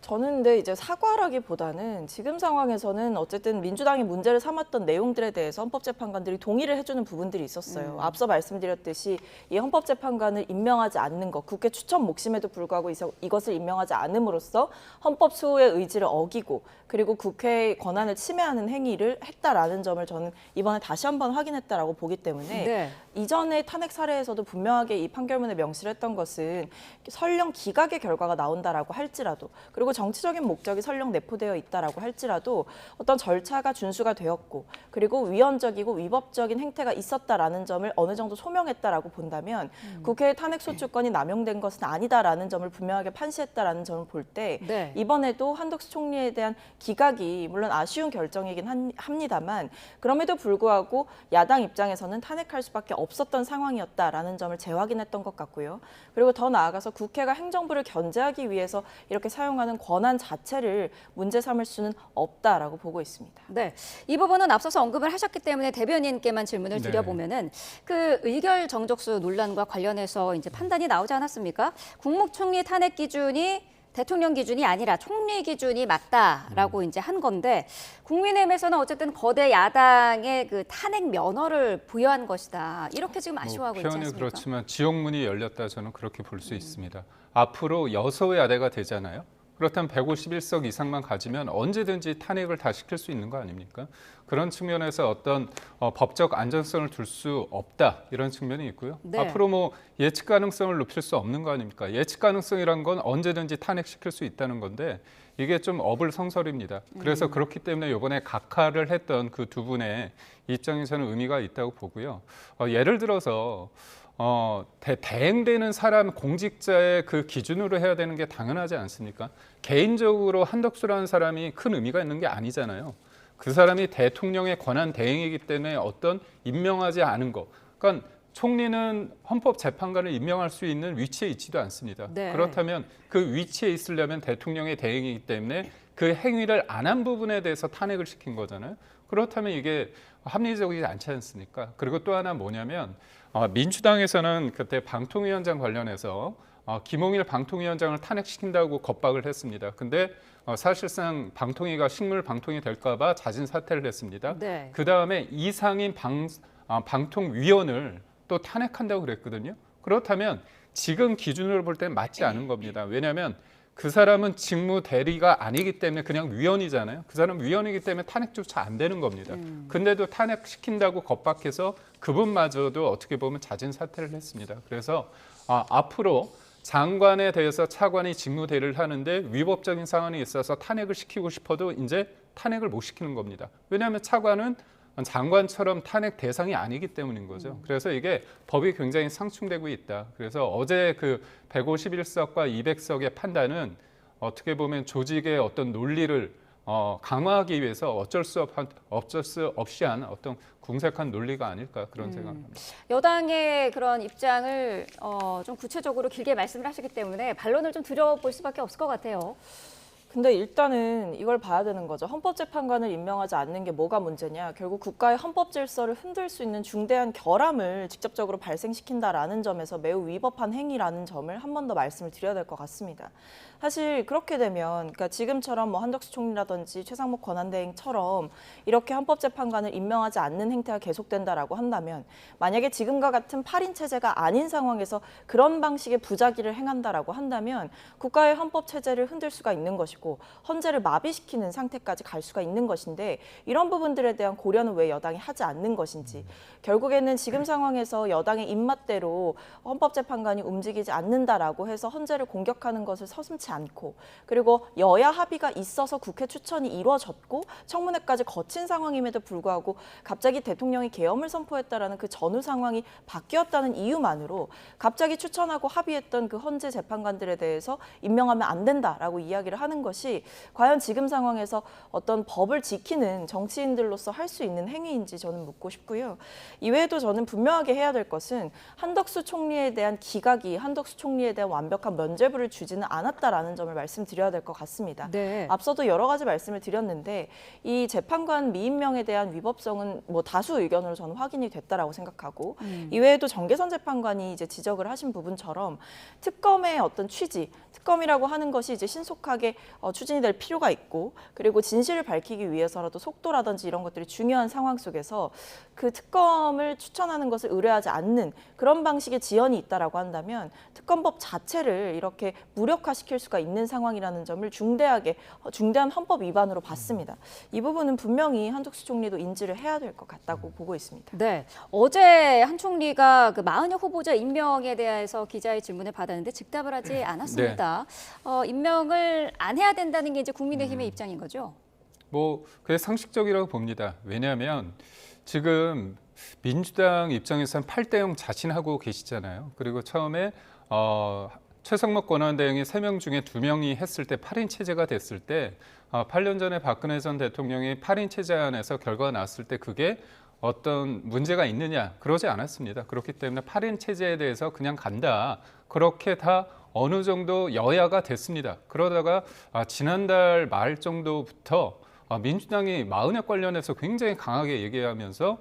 저는 근데 이제 사과라기보다는 지금 상황에서는 어쨌든 민주당이 문제를 삼았던 내용들에 대해서 헌법재판관들이 동의를 해주는 부분들이 있었어요. 앞서 말씀드렸듯이 이 헌법재판관을 임명하지 않는 것, 국회 추천 몫임에도 불구하고 이것을 임명하지 않음으로써 헌법 수호의 의지를 어기고 그리고 국회의 권한을 침해하는 행위를 했다라는 점을 저는 이번에 다시 한번 확인했다라고 보기 때문에 이전의 탄핵 사례에서도 분명하게 이 판결문에 명시를 했던 것은 설령 기각의 결과가 나온다라고 할지라도 그리고 정치적인 목적이 설령 내포되어 있다라고 할지라도 어떤 절차가 준수가 되었고 그리고 위헌적이고 위법적인 행태가 있었다라는 점을 어느 정도 소명했다라고 본다면 국회의 탄핵 소추권이 남용된 것은 아니다라는 점을 분명하게 판시했다라는 점을 볼 때 이번에도 한덕수 총리에 대한 기각이 물론 아쉬운 결정이긴 합니다만 그럼에도 불구하고 야당 입장에서는 탄핵할 수밖에 없었던 상황이었다라는 점을 재확인했던 것 같고요. 그리고 더 나아가서 국회가 행정부를 견제하기 위해서 이렇게 사용하는 권한 자체를 문제 삼을 수는 없다라고 보고 있습니다. 네, 이 부분은 앞서서 언급을 하셨기 때문에 대변인께만 질문을 드려보면은 그 의결 정족수 논란과 관련해서 이제 판단이 나오지 않았습니까? 국무총리 탄핵 기준이 대통령 기준이 아니라 총리 기준이 맞다라고 이제 한 건데 국민의힘에서는 어쨌든 거대 야당의 그 탄핵 면허를 부여한 것이다. 이렇게 지금 아쉬워하고 있지 않습니까? 표현이 그렇지만 지옥문이 열렸다 저는 그렇게 볼 수 있습니다. 앞으로 여소야대가 되잖아요. 그렇다면 151석 이상만 가지면 언제든지 탄핵을 다 시킬 수 있는 거 아닙니까? 그런 측면에서 어떤 법적 안전성을 둘 수 없다 이런 측면이 있고요. 앞으로 뭐 예측 가능성을 높일 수 없는 거 아닙니까? 예측 가능성이란 건 언제든지 탄핵시킬 수 있다는 건데 이게 좀 어불성설입니다. 그래서 그렇기 때문에 이번에 각하를 했던 그 두 분의 입장이 저는 의미가 있다고 보고요. 예를 들어서 대행되는 사람 공직자의 그 기준으로 해야 되는 게 당연하지 않습니까? 개인적으로 한덕수라는 사람이 큰 의미가 있는 게 아니잖아요. 그 사람이 대통령의 권한 대행이기 때문에 어떤 임명하지 않은 거. 그러니까 총리는 헌법재판관을 임명할 수 있는 위치에 있지도 않습니다. 그렇다면 그 위치에 있으려면 대통령의 대행이기 때문에 그 행위를 안 한 부분에 대해서 탄핵을 시킨 거잖아요. 그렇다면 이게 합리적이지 않지 않습니까? 그리고 또 하나 뭐냐면 민주당에서는 그때 방통위원장 관련해서 김홍일 방통위원장을 탄핵시킨다고 겁박을 했습니다. 근데 사실상 방통위가 식물 방통이 될까 봐 자진 사퇴를 했습니다. 그다음에 이상인 방통위원을 또 탄핵한다고 그랬거든요. 그렇다면 지금 기준으로 볼 때는 맞지 않은 겁니다. 왜냐하면 그 사람은 직무 대리가 아니기 때문에 그냥 위원이잖아요. 그 사람은 위원이기 때문에 탄핵조차 안 되는 겁니다. 근데도 탄핵시킨다고 겁박해서 그분마저도 어떻게 보면 자진 사퇴를 했습니다. 그래서 앞으로 장관에 대해서 차관이 직무 대리를 하는데 위법적인 상황이 있어서 탄핵을 시키고 싶어도 이제 탄핵을 못 시키는 겁니다. 왜냐하면 차관은 장관처럼 탄핵 대상이 아니기 때문인 거죠. 그래서 이게 법이 굉장히 상충되고 있다. 그래서 어제 그 151석과 200석의 판단은 어떻게 보면 조직의 어떤 논리를 강화하기 위해서 어쩔 수 없이 한 어떤 궁색한 논리가 아닐까 그런 생각합니다. 여당의 그런 입장을 좀 구체적으로 길게 말씀을 하시기 때문에 반론을 좀 드려볼 수밖에 없을 것 같아요. 근데 일단은 이걸 봐야 되는 거죠. 헌법재판관을 임명하지 않는 게 뭐가 문제냐. 결국 국가의 헌법 질서를 흔들 수 있는 중대한 결함을 직접적으로 발생시킨다라는 점에서 매우 위법한 행위라는 점을 한 번 더 말씀을 드려야 될 것 같습니다. 사실 그렇게 되면 그러니까 지금처럼 뭐 한덕수 총리라든지 최상목 권한대행처럼 이렇게 헌법재판관을 임명하지 않는 행태가 계속된다라고 한다면 만약에 지금과 같은 8인 체제가 아닌 상황에서 그런 방식의 부작위를 행한다라고 한다면 국가의 헌법 체제를 흔들 수가 있는 것이고 헌재를 마비시키는 상태까지 갈 수가 있는 것인데 이런 부분들에 대한 고려는 왜 여당이 하지 않는 것인지 결국에는 지금 상황에서 여당의 입맛대로 헌법재판관이 움직이지 않는다라고 해서 헌재를 공격하는 것을 서슴지 않고 그리고 여야 합의가 있어서 국회 추천이 이루어졌고 청문회까지 거친 상황임에도 불구하고 갑자기 대통령이 계엄을 선포했다라는 그 전후 상황이 바뀌었다는 이유만으로 갑자기 추천하고 합의했던 그 헌재 재판관들에 대해서 임명하면 안 된다라고 이야기를 하는 것이 것이 과연 지금 상황에서 어떤 법을 지키는 정치인들로서 할 수 있는 행위인지 저는 묻고 싶고요. 이외에도 저는 분명하게 해야 될 것은 한덕수 총리에 대한 기각이 한덕수 총리에 대한 완벽한 면죄부를 주지는 않았다라는 점을 말씀드려야 될 것 같습니다. 네. 앞서도 여러 가지 말씀을 드렸는데 이 재판관 미임명에 대한 위법성은 뭐 다수 의견으로 저는 확인이 됐다라고 생각하고 이외에도 정계선 재판관이 이제 지적을 하신 부분처럼 특검의 어떤 취지, 특검이라고 하는 것이 이제 신속하게 추진이 될 필요가 있고 그리고 진실을 밝히기 위해서라도 속도라든지 이런 것들이 중요한 상황 속에서 그 특검을 추천하는 것을 의뢰하지 않는 그런 방식의 지연이 있다라고 한다면 특검법 자체를 이렇게 무력화시킬 수가 있는 상황이라는 점을 중대한 헌법 위반으로 봤습니다. 이 부분은 분명히 한덕수 총리도 인지를 해야 될 것 같다고 보고 있습니다. 네, 어제 한 총리가 그 마은혁 후보자 임명에 대해서 기자의 질문을 받았는데 즉답을 하지 않았습니다. 임명을 안 해야 된다는 게 이제 국민의힘의 입장인 거죠? 뭐 그게 상식적이라고 봅니다. 왜냐하면 지금 민주당 입장에서는 8대0 자신하고 계시잖아요. 그리고 처음에 최상목 권한대행이 3명 중에 2명이 했을 때 8인 체제가 됐을 때 8년 전에 박근혜 전 대통령이 8인 체제 안에서 결과가 났을 때 그게 어떤 문제가 있느냐 그러지 않았습니다. 그렇기 때문에 8인 체제에 대해서 그냥 간다. 그렇게 다 어느 정도 여야가 됐습니다. 그러다가 지난달 말 정도부터 민주당이 마은혁 관련해서 굉장히 강하게 얘기하면서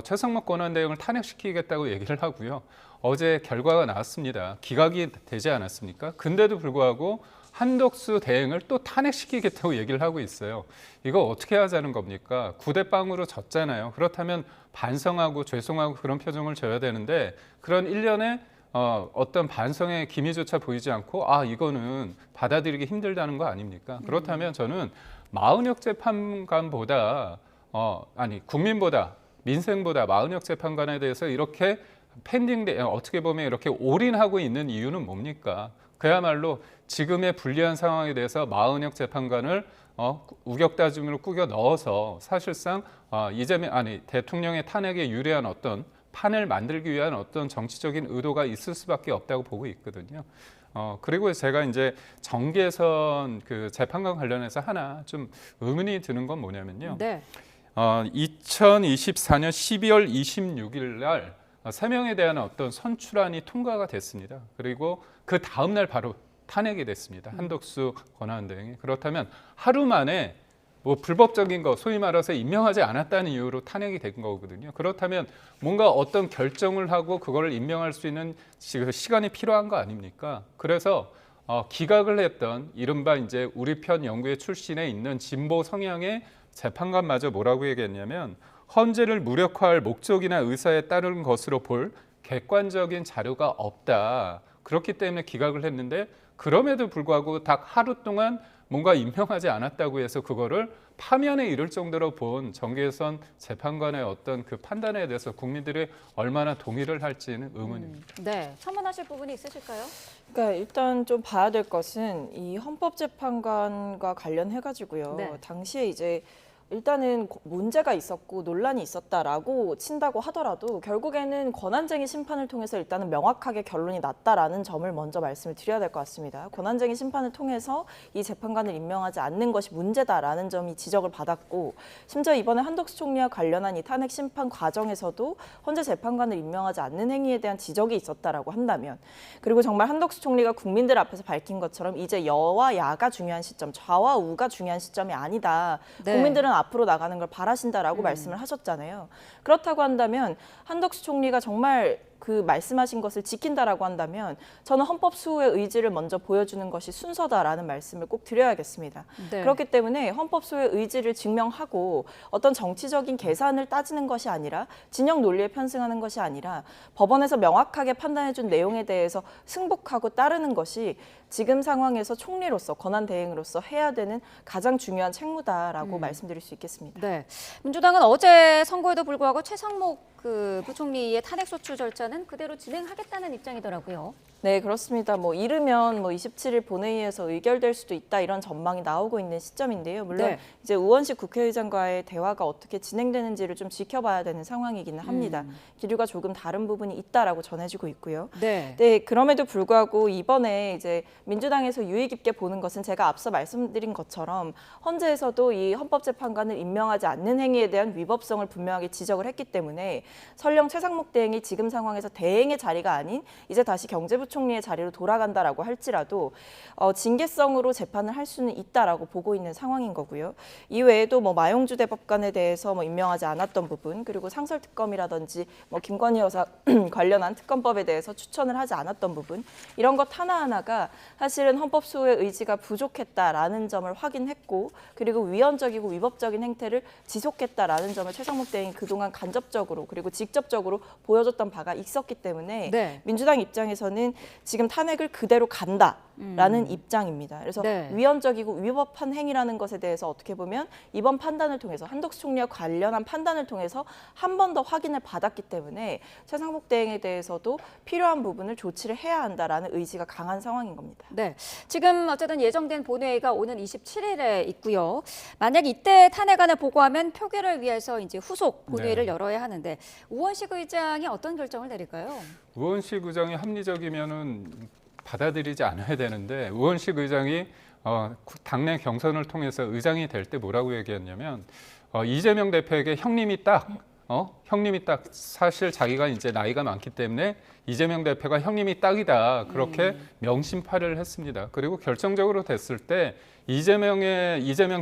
최상목 권한대행을 탄핵시키겠다고 얘기를 하고요. 어제 결과가 나왔습니다. 기각이 되지 않았습니까? 근데도 불구하고 한덕수 대행을 또 탄핵시키겠다고 얘기를 하고 있어요. 이거 어떻게 하자는 겁니까? 9대0으로 졌잖아요. 그렇다면 반성하고 죄송하고 그런 표정을 줘야 되는데 그런 일련의 어떤 반성의 기미조차 보이지 않고 이거는 받아들이기 힘들다는 거 아닙니까? 그렇다면 저는 마은혁 재판관보다 국민보다 민생보다 마은혁 재판관에 대해서 이렇게 어떻게 보면 이렇게 올인하고 있는 이유는 뭡니까? 그야말로 지금의 불리한 상황에 대해서 마은혁 재판관을 우격다짐으로 꾸겨 넣어서 사실상 대통령의 탄핵에 유리한 어떤 판을 만들기 위한 어떤 정치적인 의도가 있을 수밖에 없다고 보고 있거든요. 그리고 제가 이제 정계선 그 재판관 관련해서 하나 좀 의문이 드는 건 뭐냐면요. 네. 2024년 12월 26일 날 3명에 대한 어떤 선출안이 통과가 됐습니다. 그리고 그 다음 날 바로 탄핵이 됐습니다. 한덕수 권한대행이. 그렇다면 하루 만에 뭐 불법적인 거 소위 말해서 임명하지 않았다는 이유로 탄핵이 된 거거든요. 그렇다면 뭔가 어떤 결정을 하고 그걸 임명할 수 있는 시간이 필요한 거 아닙니까? 그래서 기각을 했던 이른바 이제 우리 편 연구회 출신에 있는 진보 성향의 재판관마저 뭐라고 얘기했냐면 헌재를 무력화할 목적이나 의사에 따른 것으로 볼 객관적인 자료가 없다. 그렇기 때문에 기각을 했는데 그럼에도 불구하고 딱 하루 동안 뭔가 임명하지 않았다고 해서 그거를 파면에 이를 정도로 본 정계선 재판관의 어떤 그 판단에 대해서 국민들이 얼마나 동의를 할지는 의문입니다. 네, 첨언하실 부분이 있으실까요? 그러니까 일단 좀 봐야 될 것은 이 헌법재판관과 관련해가지고요. 네. 당시에 이제 일단은 문제가 있었고 논란이 있었다라고 친다고 하더라도 결국에는 권한쟁의 심판을 통해서 일단은 명확하게 결론이 났다라는 점을 먼저 말씀을 드려야 될 것 같습니다. 권한쟁의 심판을 통해서 이 재판관을 임명하지 않는 것이 문제다라는 점이 지적을 받았고 심지어 이번에 한덕수 총리와 관련한 이 탄핵 심판 과정에서도 헌재 재판관을 임명하지 않는 행위에 대한 지적이 있었다라고 한다면 그리고 정말 한덕수 총리가 국민들 앞에서 밝힌 것처럼 이제 여와 야가 중요한 시점, 좌와 우가 중요한 시점이 아니다. 네. 국민들은 앞으로 나가는 걸 바라신다라고 말씀을 하셨잖아요. 그렇다고 한다면 한덕수 총리가 정말 그 말씀하신 것을 지킨다라고 한다면 저는 헌법 수호의 의지를 먼저 보여주는 것이 순서다라는 말씀을 꼭 드려야겠습니다. 네. 그렇기 때문에 헌법 수호의 의지를 증명하고 어떤 정치적인 계산을 따지는 것이 아니라 진영 논리에 편승하는 것이 아니라 법원에서 명확하게 판단해준 내용에 대해서 승복하고 따르는 것이 지금 상황에서 총리로서 권한대행으로서 해야 되는 가장 중요한 책무다라고 말씀드릴 수 있겠습니다. 네, 민주당은 어제 선거에도 불구하고 최상목 그 부총리의 탄핵소추 절차는 그대로 진행하겠다는 입장이더라고요. 네, 그렇습니다. 뭐 이르면 27일 본회의에서 의결될 수도 있다 이런 전망이 나오고 있는 시점인데요. 물론 네. 이제 우원식 국회의장과의 대화가 어떻게 진행되는지를 좀 지켜봐야 되는 상황이기는 합니다. 기류가 조금 다른 부분이 있다라고 전해지고 있고요. 네. 네, 그럼에도 불구하고 이번에 이제 민주당에서 유의 깊게 보는 것은 제가 앞서 말씀드린 것처럼 헌재에서도 이 헌법재판관을 임명하지 않는 행위에 대한 위법성을 분명하게 지적을 했기 때문에 설령 최상목 대행이 지금 상황에서 대행의 자리가 아닌 이제 다시 경제부총리의 자리로 돌아간다라고 할지라도 징계성으로 재판을 할 수는 있다라고 보고 있는 상황인 거고요. 이외에도 마용주 대법관에 대해서 임명하지 않았던 부분, 그리고 상설특검이라든지 김건희 여사 관련한 특검법에 대해서 추천을 하지 않았던 부분, 이런 것 하나하나가 사실은 헌법소의 의지가 부족했다라는 점을 확인했고, 그리고 위헌적이고 위법적인 행태를 지속했다라는 점을 최상목 대행이 그동안 간접적으로 그리고 직접적으로 보여줬던 바가 있었기 때문에 네. 민주당 입장에서는 지금 탄핵을 그대로 간다라는 입장입니다. 그래서 네. 위헌적이고 위법한 행위라는 것에 대해서 어떻게 보면 이번 판단을 통해서 한덕수 총리와 관련한 판단을 통해서 한 번 더 확인을 받았기 때문에 최상목 대행에 대해서도 필요한 부분을 조치를 해야 한다라는 의지가 강한 상황인 겁니다. 네, 지금 어쨌든 예정된 본회의가 오는 27일에 있고요. 만약 이때 탄핵안을 보고하면 표결을 위해서 이제 후속 본회의를 네. 열어야 하는데 우원식 의장이 어떤 결정을 내릴까요? 우원식 의장이 합리적이면은 받아들이지 않아야 되는데 우원식 의장이 당내 경선을 통해서 의장이 될 때 뭐라고 얘기했냐면 이재명 대표에게 형님이 딱 사실 자기가 이제 나이가 많기 때문에 이재명 대표가 형님이 딱이다 그렇게 명심파를 했습니다. 그리고 결정적으로 됐을 때 이재명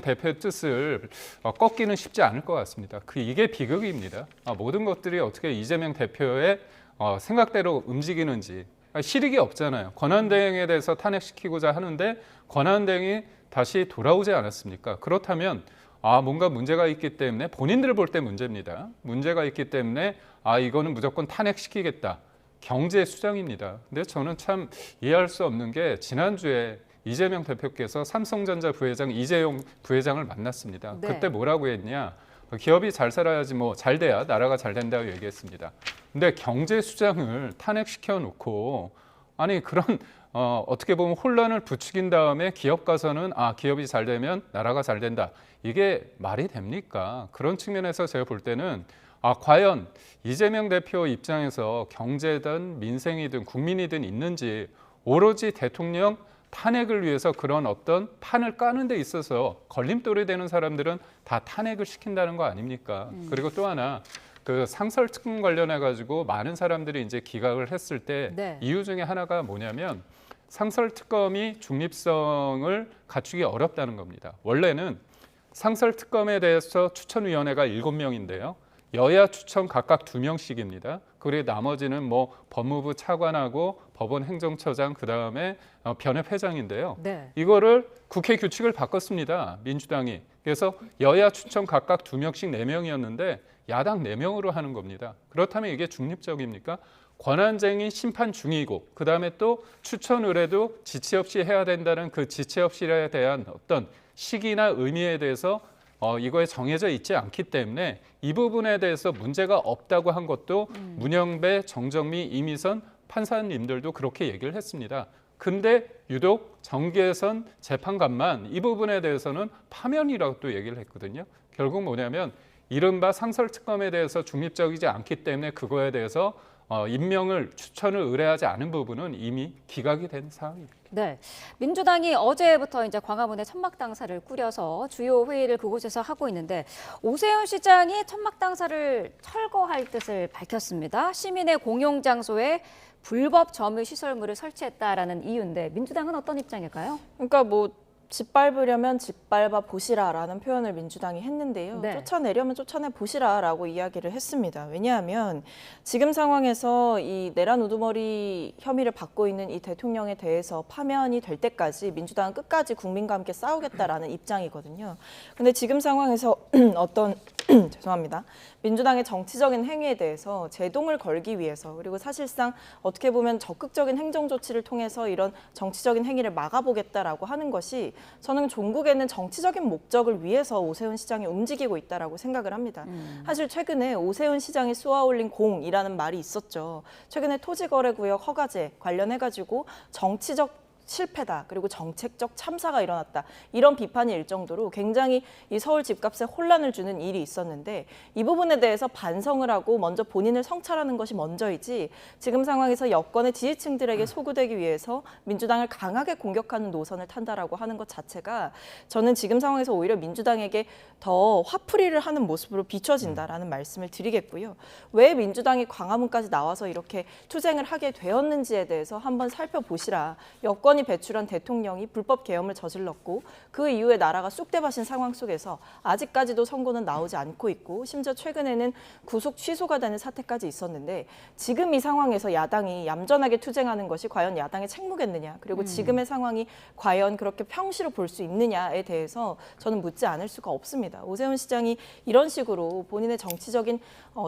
대표의 뜻을 꺾기는 쉽지 않을 것 같습니다. 이게 비극입니다. 모든 것들이 어떻게 이재명 대표의 생각대로 움직이는지 실익이 없잖아요. 권한대행에 대해서 탄핵시키고자 하는데 권한대행이 다시 돌아오지 않았습니까? 그렇다면 뭔가 문제가 있기 때문에 본인들 볼 때 문제입니다. 문제가 있기 때문에 이거는 무조건 탄핵시키겠다. 경제 수장입니다. 근데 저는 참 이해할 수 없는 게 지난주에 이재명 대표께서 삼성전자 부회장 이재용 부회장을 만났습니다. 네. 그때 뭐라고 했냐? 기업이 잘 살아야지 잘 돼야 나라가 잘 된다고 얘기했습니다. 근데 경제 수장을 탄핵시켜 놓고 그런 어떻게 보면 혼란을 부추긴 다음에 기업 가서는 기업이 잘 되면 나라가 잘 된다. 이게 말이 됩니까? 그런 측면에서 제가 볼 때는 과연 이재명 대표 입장에서 경제든 민생이든 국민이든 있는지 오로지 대통령 탄핵을 위해서 그런 어떤 판을 까는 데 있어서 걸림돌이 되는 사람들은 다 탄핵을 시킨다는 거 아닙니까? 그리고 또 하나 상설 특검 관련해 가지고 많은 사람들이 이제 기각을 했을 때 네. 이유 중에 하나가 뭐냐면 상설 특검이 중립성을 갖추기 어렵다는 겁니다. 원래는 상설 특검에 대해서 추천위원회가 7명인데요. 여야 추천 각각 2명씩입니다. 그리고 나머지는 법무부 차관하고 법원 행정처장 그다음에 변협 회장인데요. 네. 이거를 국회 규칙을 바꿨습니다. 민주당이. 그래서 여야 추천 각각 2명씩 4명이었는데 야당 4명으로 하는 겁니다. 그렇다면 이게 중립적입니까? 권한쟁의 심판 중이고 그다음에 또 추천 의뢰도 지체 없이 해야 된다는 그 지체 없이에 대한 어떤 시기나 의미에 대해서 이거에 정해져 있지 않기 때문에 이 부분에 대해서 문제가 없다고 한 것도 문영배, 정정미, 이미선 판사님들도 그렇게 얘기를 했습니다. 근데 유독 정계선 재판관만 이 부분에 대해서는 파면이라고 또 얘기를 했거든요. 결국 뭐냐면 이른바 상설특검에 대해서 중립적이지 않기 때문에 그거에 대해서 임명을 추천을 의뢰하지 않은 부분은 이미 기각이 된 상황입니다. 네, 민주당이 어제부터 이제 광화문에 천막당사를 꾸려서 주요 회의를 그곳에서 하고 있는데 오세훈 시장이 천막당사를 철거할 뜻을 밝혔습니다. 시민의 공용 장소에 불법 점유 시설물을 설치했다라는 이유인데 민주당은 어떤 입장일까요? 그러니까 짓밟으려면 짓밟아 보시라라는 표현을 민주당이 했는데요. 네. 쫓아내려면 쫓아내 보시라라고 이야기를 했습니다. 왜냐하면 지금 상황에서 이 내란 우두머리 혐의를 받고 있는 이 대통령에 대해서 파면이 될 때까지 민주당은 끝까지 국민과 함께 싸우겠다라는 입장이거든요. 근데 지금 상황에서 어떤 죄송합니다. 민주당의 정치적인 행위에 대해서 제동을 걸기 위해서 그리고 사실상 어떻게 보면 적극적인 행정 조치를 통해서 이런 정치적인 행위를 막아보겠다라고 하는 것이 저는 종국에는 정치적인 목적을 위해서 오세훈 시장이 움직이고 있다라고 생각을 합니다. 사실 최근에 오세훈 시장이 쏘아올린 공이라는 말이 있었죠. 최근에 토지거래구역 허가제 관련해가지고 정치적 실패다. 그리고 정책적 참사가 일어났다. 이런 비판이 일 정도로 굉장히 이 서울 집값에 혼란을 주는 일이 있었는데 이 부분에 대해서 반성을 하고 먼저 본인을 성찰하는 것이 먼저이지 지금 상황에서 여권의 지지층들에게 소구되기 위해서 민주당을 강하게 공격하는 노선을 탄다라고 하는 것 자체가 저는 지금 상황에서 오히려 민주당에게 더 화풀이를 하는 모습으로 비춰진다라는 말씀을 드리겠고요. 왜 민주당이 광화문까지 나와서 이렇게 투쟁을 하게 되었는지에 대해서 한번 살펴보시라. 여권이 배출한 대통령이 불법 계엄을 저질렀고 그 이후에 나라가 쑥대밭인 상황 속에서 아직까지도 선고는 나오지 않고 있고 심지어 최근에는 구속 취소가 되는 사태까지 있었는데 지금 이 상황에서 야당이 얌전하게 투쟁하는 것이 과연 야당의 책무겠느냐 그리고 지금의 상황이 과연 그렇게 평시로 볼 수 있느냐에 대해서 저는 묻지 않을 수가 없습니다. 오세훈 시장이 이런 식으로 본인의 정치적인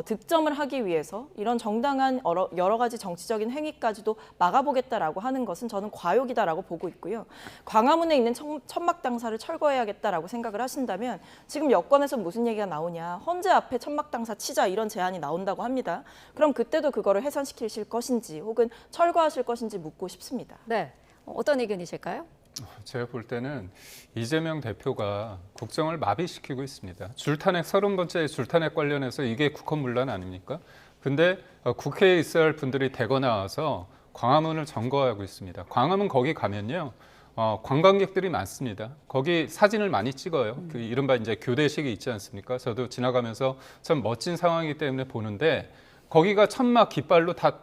득점을 하기 위해서 이런 정당한 여러 가지 정치적인 행위까지도 막아보겠다라고 하는 것은 저는 과욕이다라고 보고 있고요. 광화문에 있는 천막당사를 철거해야겠다라고 생각을 하신다면 지금 여권에서 무슨 얘기가 나오냐. 헌재 앞에 천막당사 치자 이런 제안이 나온다고 합니다. 그럼 그때도 그거를 해산시키실 것인지 혹은 철거하실 것인지 묻고 싶습니다. 네, 어떤 의견이실까요? 제가 볼 때는 이재명 대표가 국정을 마비시키고 있습니다. 줄탄핵 30번째 줄탄핵 관련해서 이게 국헌문란 아닙니까? 근데 국회에 있어야 할 분들이 대거 나와서 광화문을 점거하고 있습니다. 광화문 거기 가면요. 관광객들이 많습니다. 거기 사진을 많이 찍어요. 그 이른바 이제 교대식이 있지 않습니까? 저도 지나가면서 참 멋진 상황이기 때문에 보는데 거기가 천막 깃발로 다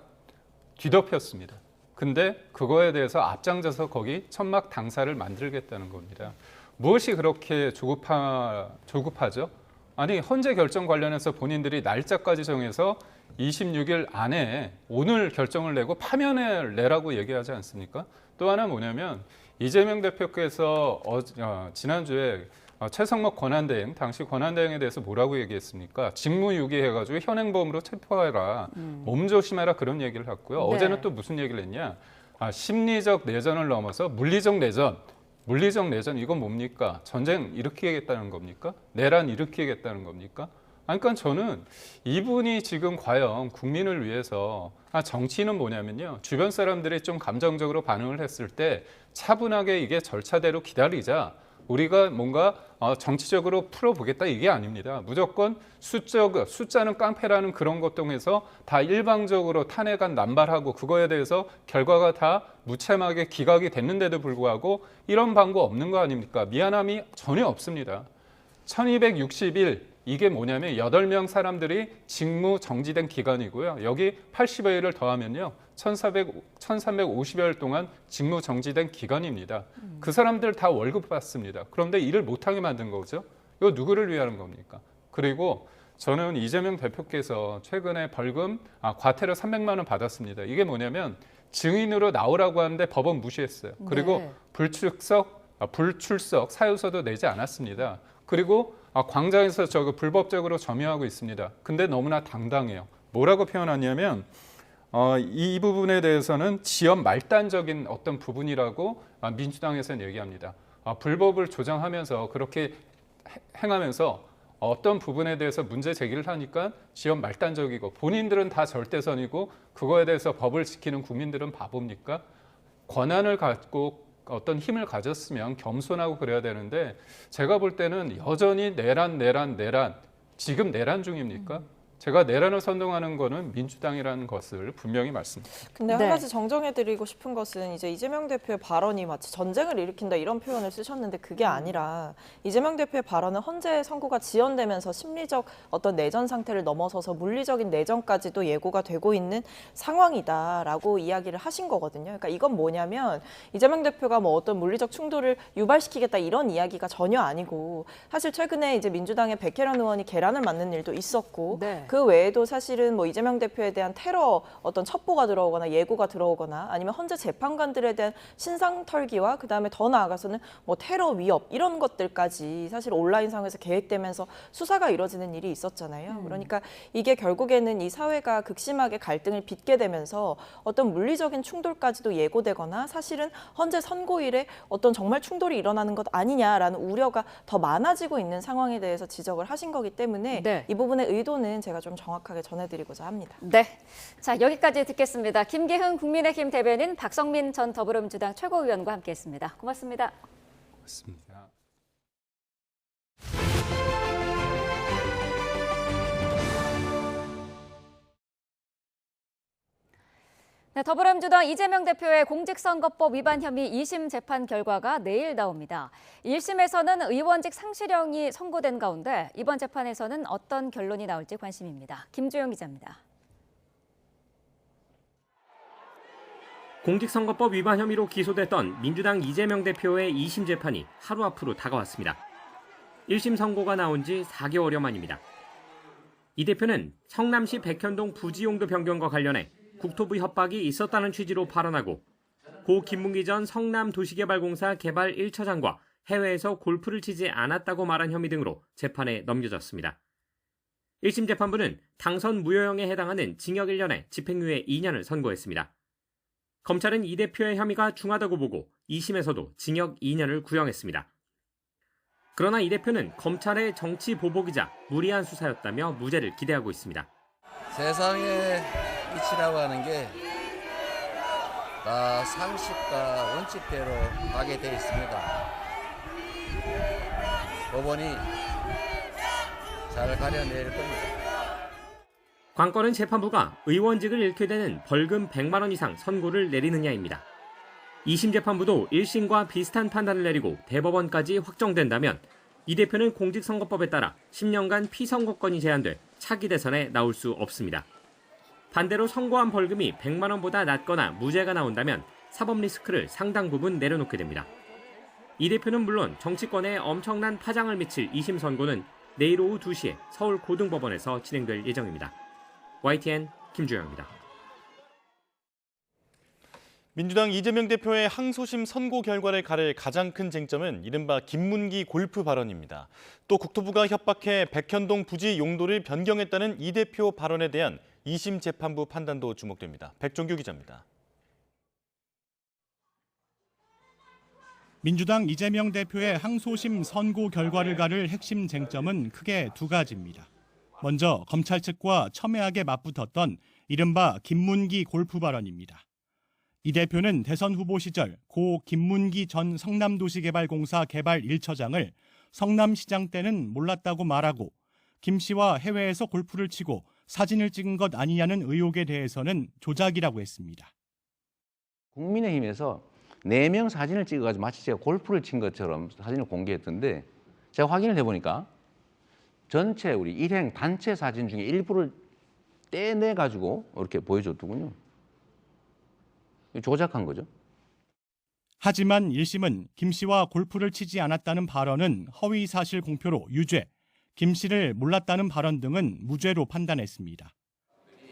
뒤덮였습니다. 근데 그거에 대해서 앞장서서 거기 천막 당사를 만들겠다는 겁니다. 무엇이 그렇게 조급하죠? 아니 헌재 결정 관련해서 본인들이 날짜까지 정해서 26일 안에 오늘 결정을 내고 파면을 내라고 얘기하지 않습니까? 또 하나 뭐냐면 이재명 대표께서 지난주에 최성목 권한대행, 당시 권한대행에 대해서 뭐라고 얘기했습니까? 직무유기해가지고 현행범으로 체포해라, 몸조심해라 그런 얘기를 했고요. 네. 어제는 또 무슨 얘기를 했냐? 심리적 내전을 넘어서 물리적 내전. 물리적 내전 이건 뭡니까? 전쟁 일으키겠다는 겁니까? 내란 일으키겠다는 겁니까? 그러니까 저는 이분이 지금 과연 국민을 위해서 정치는 뭐냐면요. 주변 사람들이 좀 감정적으로 반응을 했을 때 차분하게 이게 절차대로 기다리자. 우리가 뭔가 정치적으로 풀어보겠다 이게 아닙니다. 무조건 숫자는 깡패라는 그런 것 통해서 다 일방적으로 탄핵안 남발하고 그거에 대해서 결과가 다 무참하게 기각이 됐는데도 불구하고 이런 방법 없는 거 아닙니까? 미안함이 전혀 없습니다. 1260일 이게 뭐냐면 8명 사람들이 직무 정지된 기간이고요. 여기 80여일을 더하면요. 1350여일 동안 직무 정지된 기간입니다. 그 사람들 다 월급 받습니다. 그런데 일을 못하게 만든 거죠. 이거 누구를 위한 겁니까? 그리고 저는 이재명 대표께서 최근에 벌금, 과태료 300만 원 받았습니다. 이게 뭐냐면 증인으로 나오라고 하는데 법원 무시했어요. 그리고 불출석 사유서도 내지 않았습니다. 그리고 광장에서 불법적으로 점유하고 있습니다. 근데 너무나 당당해요. 뭐라고 표현하냐면 이 부분에 대해서는 지연 말단적인 어떤 부분이라고 민주당에서는 얘기합니다. 불법을 조장하면서 그렇게 행하면서 어떤 부분에 대해서 문제 제기를 하니까 지연 말단적이고 본인들은 다 절대선이고 그거에 대해서 법을 지키는 국민들은 바보입니까? 권한을 갖고 어떤 힘을 가졌으면 겸손하고 그래야 되는데 제가 볼 때는 여전히 내란 지금 내란 중입니까? 제가 내란을 선동하는 거는 민주당이라는 것을 분명히 말씀드립니다. 근데 한 가지 정정해드리고 싶은 것은 이제 이재명 대표의 발언이 마치 전쟁을 일으킨다 이런 표현을 쓰셨는데 그게 아니라 이재명 대표의 발언은 헌재 선고가 지연되면서 심리적 어떤 내전 상태를 넘어서서 물리적인 내전까지도 예고가 되고 있는 상황이다라고 이야기를 하신 거거든요. 그러니까 이건 뭐냐면 이재명 대표가 뭐 어떤 물리적 충돌을 유발시키겠다 이런 이야기가 전혀 아니고 사실 최근에 이제 민주당의 백혜련 의원이 계란을 맞는 일도 있었고 그 외에도 사실은 뭐 이재명 대표에 대한 테러 어떤 첩보가 들어오거나 예고가 들어오거나 아니면 헌재 재판관들에 대한 신상 털기와 그다음에 더 나아가서는 뭐 테러 위협 이런 것들까지 사실 온라인상에서 계획되면서 수사가 이뤄지는 일이 있었잖아요. 그러니까 이게 결국에는 이 사회가 극심하게 갈등을 빚게 되면서 어떤 물리적인 충돌까지도 예고되거나 사실은 헌재 선고일에 어떤 정말 충돌이 일어나는 것 아니냐라는 우려가 더 많아지고 있는 상황에 대해서 지적을 하신 거기 때문에 네. 이 부분의 의도는 제가 좀 정확하게 전해드리고자 합니다. 네. 자, 여기까지 듣겠습니다. 김기흥 국민의힘 대변인, 박성민 전 더불어민주당 최고위원과 함께했습니다. 고맙습니다. 맞습니다. 네, 더불어민주당 이재명 대표의 공직선거법 위반 혐의 2심 재판 결과가 내일 나옵니다. 1심에서는 의원직 상실형이 선고된 가운데 이번 재판에서는 어떤 결론이 나올지 관심입니다. 김주영 기자입니다. 공직선거법 위반 혐의로 기소됐던 민주당 이재명 대표의 2심 재판이 하루 앞으로 다가왔습니다. 1심 선고가 나온 지 4개월여 만입니다. 이 대표는 성남시 백현동 부지 용도 변경과 관련해 국토부 협박이 있었다는 취지로 발언하고 고 김문기 전 성남도시개발공사 개발 1처장과 해외에서 골프를 치지 않았다고 말한 혐의 등으로 재판에 넘겨졌습니다. 1심 재판부는 당선 무효형에 해당하는 징역 1년에 집행유예 2년을 선고했습니다. 검찰은 이 대표의 혐의가 중하다고 보고 2심에서도 징역 2년을 구형했습니다. 그러나 이 대표는 검찰의 정치 보복이자 무리한 수사였다며 무죄를 기대하고 있습니다. 세상의 이치라고 하는 게 다 상식과 원칙대로 가게 돼 있습니다. 법원이 잘 가려낼 겁니다. 관건은 재판부가 의원직을 잃게 되는 벌금 100만 원 이상 선고를 내리느냐입니다. 2심 재판부도 1심과 비슷한 판단을 내리고 대법원까지 확정된다면 이 대표는 공직선거법에 따라 10년간 피선거권이 제한돼 차기 대선에 나올 수 없습니다. 반대로 선고한 벌금이 100만 원보다 낮거나 무죄가 나온다면 사법 리스크를 상당 부분 내려놓게 됩니다. 이 대표는 물론 정치권에 엄청난 파장을 미칠 2심 선고는 내일 오후 2시에 서울고등법원에서 진행될 예정입니다. YTN 김주영입니다. 민주당 이재명 대표의 항소심 선고 결과를 가를 가장 큰 쟁점은 이른바 김문기 골프 발언입니다. 또 국토부가 협박해 백현동 부지 용도를 변경했다는 이 대표 발언에 대한 2심 재판부 판단도 주목됩니다. 백종규 기자입니다. 민주당 이재명 대표의 항소심 선고 결과를 가를 핵심 쟁점은 크게 두 가지입니다. 먼저 검찰 측과 첨예하게 맞붙었던 이른바 김문기 골프 발언입니다. 이 대표는 대선 후보 시절 고 김문기 전 성남도시개발공사 개발 1처장을 성남시장 때는 몰랐다고 말하고 김 씨와 해외에서 골프를 치고 사진을 찍은 것 아니냐는 의혹에 대해서는 조작이라고 했습니다. 국민의힘에서 4명 사진을 찍어가지고 마치 제가 골프를 친 것처럼 사진을 공개했던데 제가 확인을 해보니까 전체 우리 일행 단체 사진 중에 일부를 떼내가지고 이렇게 보여줬더군요. 조작한 거죠. 하지만 1심은 김 씨와 골프를 치지 않았다는 발언은 허위 사실 공표로 유죄, 김 씨를 몰랐다는 발언 등은 무죄로 판단했습니다.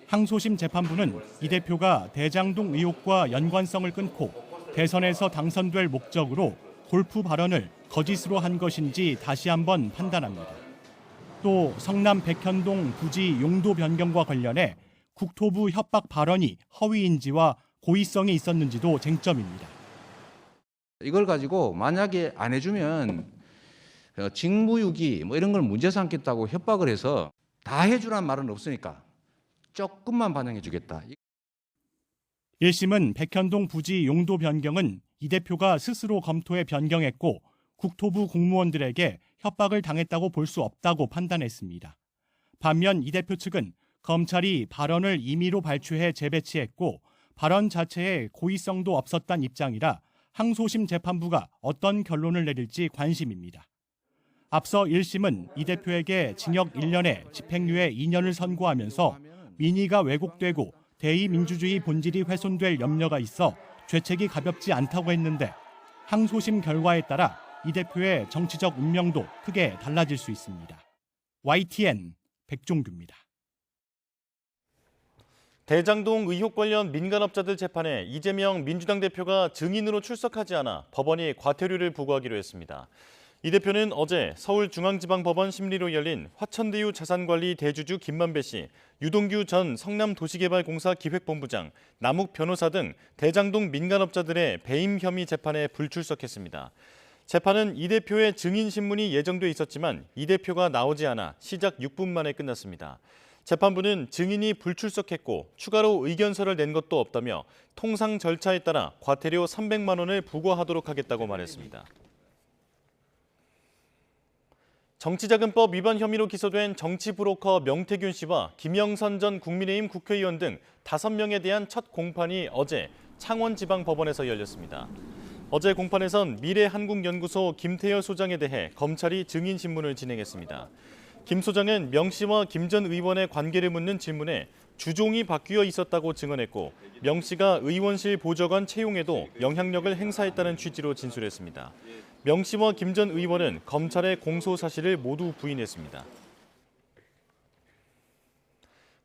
항소심 재판부는 이 대표가 대장동 의혹과 연관성을 끊고 대선에서 당선될 목적으로 골프 발언을 거짓으로 한 것인지 다시 한번 판단합니다. 또 성남 백현동 부지 용도 변경과 관련해 국토부 협박 발언이 허위인지와 고의성이 있었는지도 쟁점입니다. 이걸 가지고 만약에 안 해주면 직무유기 뭐 이런 걸 문제 삼겠다고 협박을 해서 다 해주란 말은 없으니까 조금만 반영해 주겠다. 1심은 백현동 부지 용도 변경은 이 대표가 스스로 검토해 변경했고 국토부 공무원들에게 협박을 당했다고 볼 수 없다고 판단했습니다. 반면 이 대표 측은 검찰이 발언을 임의로 발췌해 재배치했고 발언 자체에 고의성도 없었단 입장이라 항소심 재판부가 어떤 결론을 내릴지 관심입니다. 앞서 1심은 이 대표에게 징역 1년에 집행유예 2년을 선고하면서 민의가 왜곡되고 대의민주주의 본질이 훼손될 염려가 있어 죄책이 가볍지 않다고 했는데 항소심 결과에 따라 이 대표의 정치적 운명도 크게 달라질 수 있습니다. YTN 백종규입니다. 대장동 의혹 관련 민간업자들 재판에 이재명 민주당 대표가 증인으로 출석하지 않아 법원이 과태료를 부과하기로 했습니다. 이 대표는 어제 서울중앙지방법원 심리로 열린 화천대유 자산관리 대주주 김만배 씨, 유동규 전 성남도시개발공사 기획본부장, 남욱 변호사 등 대장동 민간업자들의 배임 혐의 재판에 불출석했습니다. 재판은 이 대표의 증인 신문이 예정돼 있었지만 이 대표가 나오지 않아 시작 6분 만에 끝났습니다. 재판부는 증인이 불출석했고 추가로 의견서를 낸 것도 없다며 통상 절차에 따라 과태료 300만 원을 부과하도록 하겠다고 말했습니다. 정치자금법 위반 혐의로 기소된 정치브로커 명태균 씨와 김영선 전 국민의힘 국회의원 등 5명에 대한 첫 공판이 어제 창원지방법원에서 열렸습니다. 어제 공판에선 미래한국연구소 김태열 소장에 대해 검찰이 증인신문을 진행했습니다. 김 소장은 명 씨와 김 전 의원의 관계를 묻는 질문에 주종이 바뀌어 있었다고 증언했고 명 씨가 의원실 보좌관 채용에도 영향력을 행사했다는 취지로 진술했습니다. 명 씨와 김 전 의원은 검찰의 공소 사실을 모두 부인했습니다.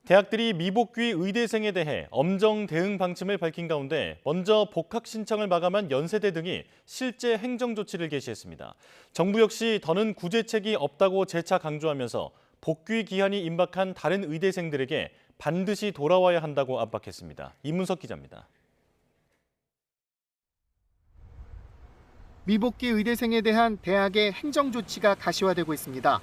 대학들이 미복귀 의대생에 대해 엄정 대응 방침을 밝힌 가운데 먼저 복학 신청을 마감한 연세대 등이 실제 행정 조치를 개시했습니다. 정부 역시 더는 구제책이 없다고 재차 강조하면서 복귀 기한이 임박한 다른 의대생들에게 반드시 돌아와야 한다고 압박했습니다. 이문석 기자입니다. 미복귀 의대생에 대한 대학의 행정 조치가 가시화되고 있습니다.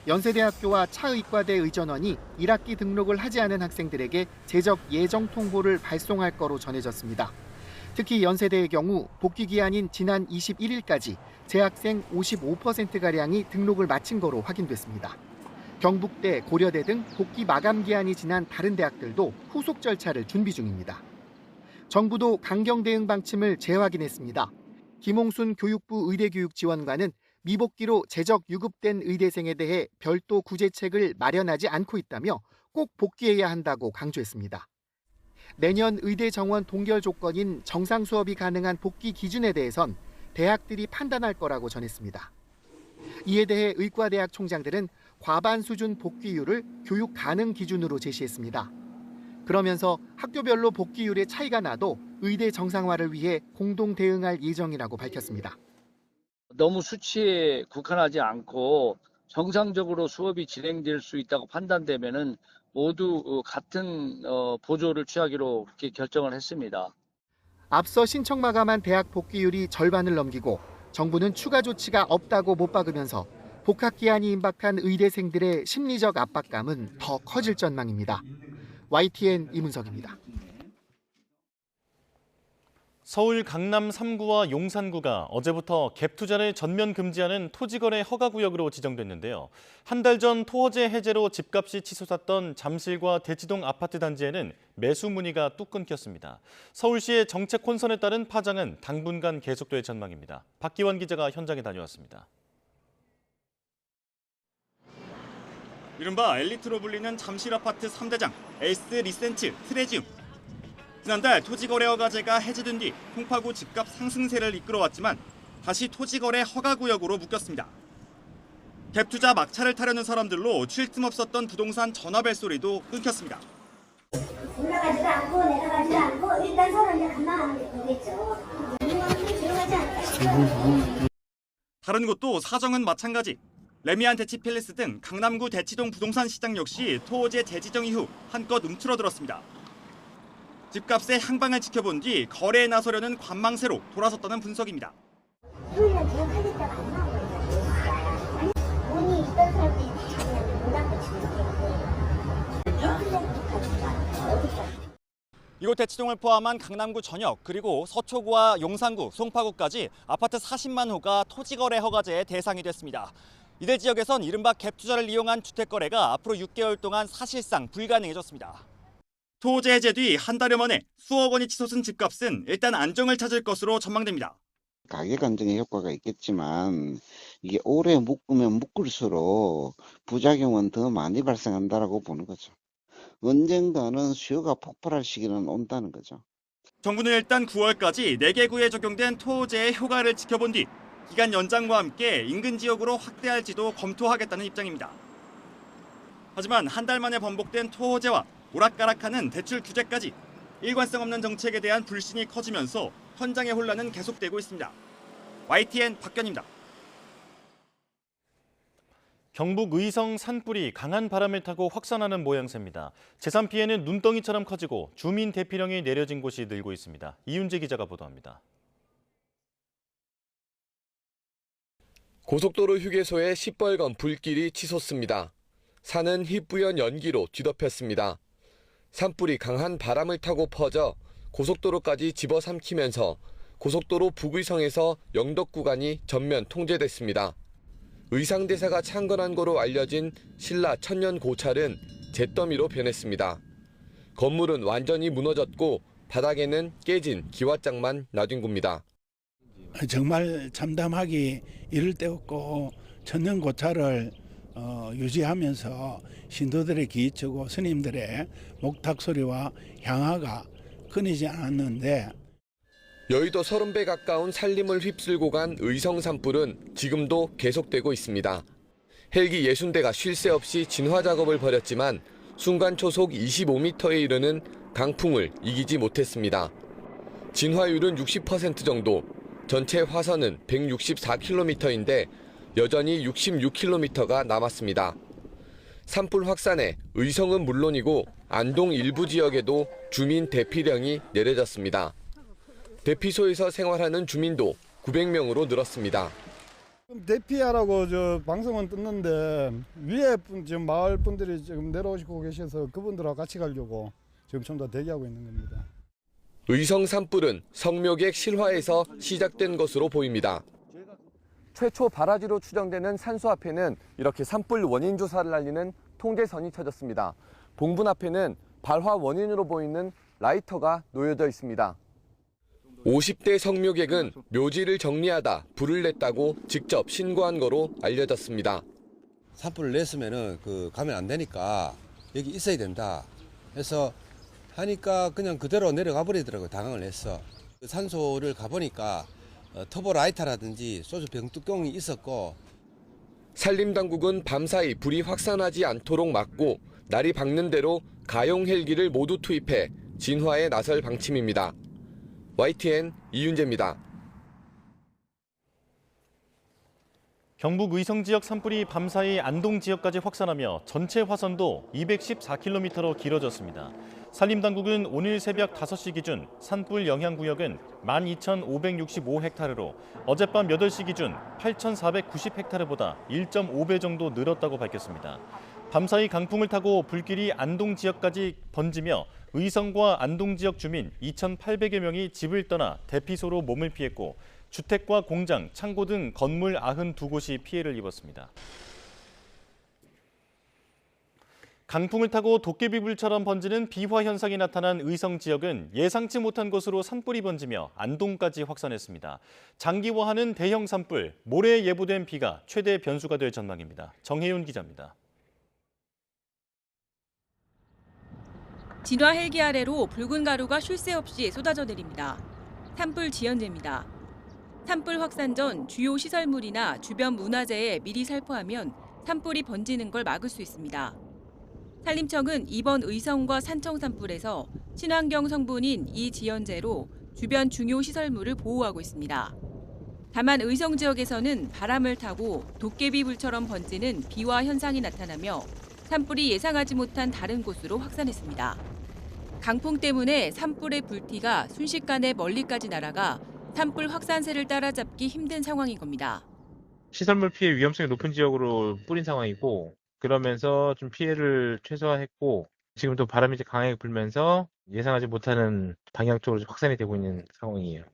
연세대학교와 차의과대 의전원이 1학기 등록을 하지 않은 학생들에게 제적 예정 통보를 발송할 거로 전해졌습니다. 특히 연세대의 경우 복귀 기한인 지난 21일까지 재학생 55%가량이 등록을 마친 거로 확인됐습니다. 경북대, 고려대 등 복귀 마감 기한이 지난 다른 대학들도 후속 절차를 준비 중입니다. 정부도 강경 대응 방침을 재확인했습니다. 김홍순 교육부 의대교육지원관은 미복귀로 재적 유급된 의대생에 대해 별도 구제책을 마련하지 않고 있다며 꼭 복귀해야 한다고 강조했습니다. 내년 의대 정원 동결 조건인 정상 수업이 가능한 복귀 기준에 대해선 대학들이 판단할 거라고 전했습니다. 이에 대해 의과대학 총장들은 과반 수준 복귀율을 교육 가능 기준으로 제시했습니다. 그러면서 학교별로 복귀율의 차이가 나도 의대 정상화를 위해 공동 대응할 예정이라고 밝혔습니다. 너무 수치에 국한하지 않고 정상적으로 수업이 진행될 수 있다고 판단되면은 모두 같은 보조를 취하기로 그렇게 결정을 했습니다. 앞서 신청 마감한 대학 복귀율이 절반을 넘기고 정부는 추가 조치가 없다고 못 박으면서 복학 기한이 임박한 의대생들의 심리적 압박감은 더 커질 전망입니다. YTN 이문석입니다. 서울 강남 3구와 용산구가 어제부터 갭 투자를 전면 금지하는 토지거래 허가구역으로 지정됐는데요. 한 달 전 토허제 해제로 집값이 치솟았던 잠실과 대치동 아파트 단지에는 매수 문의가 뚝 끊겼습니다. 서울시의 정책 혼선에 따른 파장은 당분간 계속될 전망입니다. 박기환 기자가 현장에 다녀왔습니다. 이른바 엘리트로 불리는 잠실 아파트 3대장 에이스, 리센츠, 트레지움. 지난달 토지거래 허가제가 해제된 뒤 송파구 집값 상승세를 이끌어왔지만 다시 토지거래 허가구역으로 묶였습니다. 갭 투자 막차를 타려는 사람들로 쉴 틈 없었던 부동산 전화벨 소리도 끊겼습니다. 올라가지도 않고 내려가지도 않고 일단 서로 이제 감당하는 게 되겠죠. 들어가지 않을까? 다른 곳도 사정은 마찬가지. 레미안 대치필리스 등 강남구 대치동 부동산 시장 역시 토호제 재지정 이후 한껏 움츠러들었습니다. 집값의 향방을 지켜본 뒤 거래에 나서려는 관망세로 돌아섰다는 분석입니다. 토요일은 지금 하겠다가 안 나온 거예요. 돈이 있던 사람들이 그냥 못 갖고 치는 이곳 대치동을 포함한 강남구 전역 그리고 서초구와 용산구, 송파구까지 아파트 40만 호가 토지거래 허가제의 대상이 됐습니다. 이들 지역에선 이른바 갭 투자를 이용한 주택 거래가 앞으로 6개월 동안 사실상 불가능해졌습니다. 토호제 해제 뒤 한 달여 만에 수억 원이 치솟은 집값은 일단 안정을 찾을 것으로 전망됩니다. 가격 안정에 효과가 있겠지만 이게 오래 묶으면 묶을수록 부작용은 더 많이 발생한다라고 보는 거죠. 언젠가는 수요가 폭발할 시기는 온다는 거죠. 정부는 일단 9월까지 4개 구에 적용된 토호제의 효과를 지켜본 뒤 기간 연장과 함께 인근 지역으로 확대할지도 검토하겠다는 입장입니다. 하지만 한 달 만에 번복된 토호제와 오락가락하는 대출 규제까지 일관성 없는 정책에 대한 불신이 커지면서 현장의 혼란은 계속되고 있습니다. YTN 박견입니다. 경북 의성 산불이 강한 바람을 타고 확산하는 모양새입니다. 재산 피해는 눈덩이처럼 커지고 주민 대피령이 내려진 곳이 늘고 있습니다. 이윤재 기자가 보도합니다. 고속도로 휴게소에 시뻘건 불길이 치솟습니다. 산은 희뿌연 연기로 뒤덮였습니다. 산불이 강한 바람을 타고 퍼져 고속도로까지 집어삼키면서 고속도로 북의성에서 영덕 구간이 전면 통제됐습니다. 의상대사가 창건한 거로 알려진 신라 천년 고찰은 잿더미로 변했습니다. 건물은 완전히 무너졌고 바닥에는 깨진 기와장만 놔둔 겁니다. 정말 참담하기 이를 데 없고 천년 고찰을 유지하면서 신도들의 기이치고 스님들의 목탁 소리와 향화가 끊이지 않았는데 여의도 30배 가까운 산림을 휩쓸고 간 의성 산불은 지금도 계속되고 있습니다. 헬기 60대가 쉴 새 없이 진화 작업을 벌였지만 순간 초속 25m에 이르는 강풍을 이기지 못했습니다. 진화율은 60% 정도, 전체 화선은 164km인데 여전히 66km가 남았습니다. 산불 확산에 의성은 물론이고 안동 일부 지역에도 주민 대피령이 내려졌습니다. 대피소에서 생활하는 주민도 900명으로 늘었습니다. 대피하라고 방송은 떴는데 위에 지금 마을 분들이 지금 내려오시고 계셔서 그분들하고 같이 가려고 지금 전부 다 대기하고 있는 겁니다. 의성 산불은 성묘객 실화에서 시작된 것으로 보입니다. 최초 발화지로 추정되는 산소 앞에는 이렇게 산불 원인 조사를 알리는 통제선이 쳐졌습니다. 봉분 앞에는 발화 원인으로 보이는 라이터가 놓여져 있습니다. 50대 성묘객은 묘지를 정리하다 불을 냈다고 직접 신고한 거로 알려졌습니다. 산불을 냈으면은 가면 안 되니까 여기 있어야 된다 해서 하니까 그냥 그대로 내려가 버리더라고요. 당황을 했어. 산소를 가보니까 터보 라이터라든지 소주 병뚜껑이 있었고. 산림당국은 밤사이 불이 확산하지 않도록 막고 날이 밝는 대로 가용 헬기를 모두 투입해 진화에 나설 방침입니다. YTN 이윤재입니다. 경북 의성 지역 산불이 밤사이 안동 지역까지 확산하며 전체 화선도 214km로 길어졌습니다. 산림당국은 오늘 새벽 5시 기준 산불 영향구역은 12,565헥타르로 어젯밤 8시 기준 8,490헥타르보다 1.5배 정도 늘었다고 밝혔습니다. 밤사이 강풍을 타고 불길이 안동 지역까지 번지며 의성과 안동 지역 주민 2,800여 명이 집을 떠나 대피소로 몸을 피했고 주택과 공장, 창고 등 건물 92곳이 피해를 입었습니다. 강풍을 타고 도깨비불처럼 번지는 비화 현상이 나타난 의성 지역은 예상치 못한 곳으로 산불이 번지며 안동까지 확산했습니다. 장기화하는 대형 산불, 모레 예보된 비가 최대 변수가 될 전망입니다. 정혜윤 기자입니다. 진화 헬기 아래로 붉은 가루가 쉴 새 없이 쏟아져 내립니다. 산불 지연제입니다. 산불 확산 전 주요 시설물이나 주변 문화재에 미리 살포하면 산불이 번지는 걸 막을 수 있습니다. 산림청은 이번 의성과 산청 산불에서 친환경 성분인 이 지연제로 주변 중요 시설물을 보호하고 있습니다. 다만 의성 지역에서는 바람을 타고 도깨비불처럼 번지는 비화 현상이 나타나며 산불이 예상하지 못한 다른 곳으로 확산했습니다. 강풍 때문에 산불의 불티가 순식간에 멀리까지 날아가 산불 확산세를 따라잡기 힘든 상황인 겁니다. 시설물 피해 위험성이 높은 지역으로 뿌린 상황이고 그러면서 좀 피해를 최소화했고 지금 또 바람이 이제 강하게 불면서 예상하지 못하는 방향 쪽으로 확산이 되고 있는 상황이에요.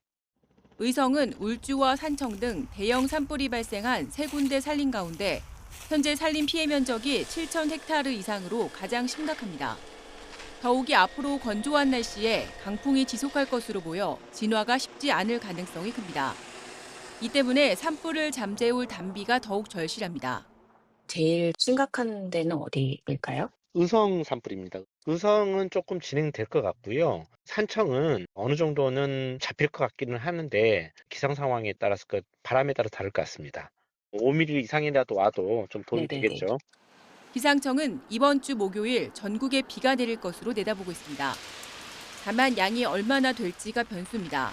의성은 울주와 산청 등 대형 산불이 발생한 3군데 산림 가운데 현재 산림 피해 면적이 7,000헥타르 이상으로 가장 심각합니다. 더욱이 앞으로 건조한 날씨에 강풍이 지속할 것으로 보여 진화가 쉽지 않을 가능성이 큽니다. 이 때문에 산불을 잠재울 단비가 더욱 절실합니다. 제일 심각한 데는 어디일까요? 의성 산불입니다. 의성은 조금 진행될 것 같고요. 산청은 어느 정도는 잡힐 것 같기는 하는데 기상 상황에 따라서 바람에 따라 다를 것 같습니다. 5mm 이상이라도 와도 좀 도움이 되겠죠. 기상청은 이번 주 목요일 전국에 비가 내릴 것으로 내다보고 있습니다. 다만 양이 얼마나 될지가 변수입니다.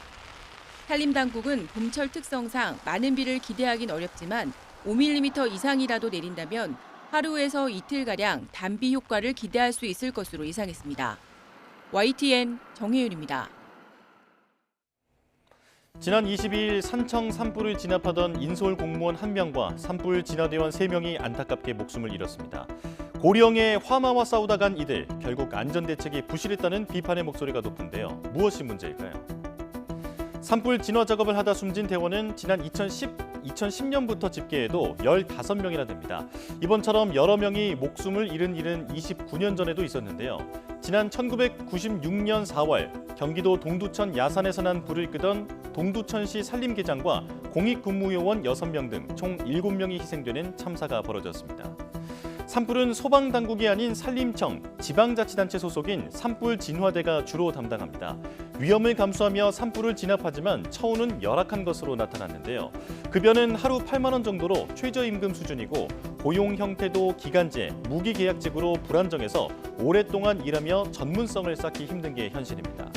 산림당국은 봄철 특성상 많은 비를 기대하긴 어렵지만 5mm 이상이라도 내린다면 하루에서 이틀가량 단비 효과를 기대할 수 있을 것으로 예상했습니다. YTN 정혜윤입니다. 지난 22일 산청 산불을 진압하던 인솔 공무원 1명과 산불 진화대원 3명이 안타깝게 목숨을 잃었습니다. 고령의 화마와 싸우다 간 이들, 결국 안전대책이 부실했다는 비판의 목소리가 높은데요. 무엇이 문제일까요? 산불 진화 작업을 하다 숨진 대원은 지난 2010년부터 집계해도 15명이나 됩니다. 이번처럼 여러 명이 목숨을 잃은 일은 29년 전에도 있었는데요. 지난 1996년 4월 경기도 동두천 야산에서 난 불을 끄던 동두천시 산림계장과 공익근무요원 6명 등 총 7명이 희생되는 참사가 벌어졌습니다. 산불은 소방당국이 아닌 산림청, 지방자치단체 소속인 산불진화대가 주로 담당합니다. 위험을 감수하며 산불을 진압하지만 처우는 열악한 것으로 나타났는데요. 급여는 하루 8만 원 정도로 최저임금 수준이고 고용 형태도 기간제, 무기계약직으로 불안정해서 오랫동안 일하며 전문성을 쌓기 힘든 게 현실입니다.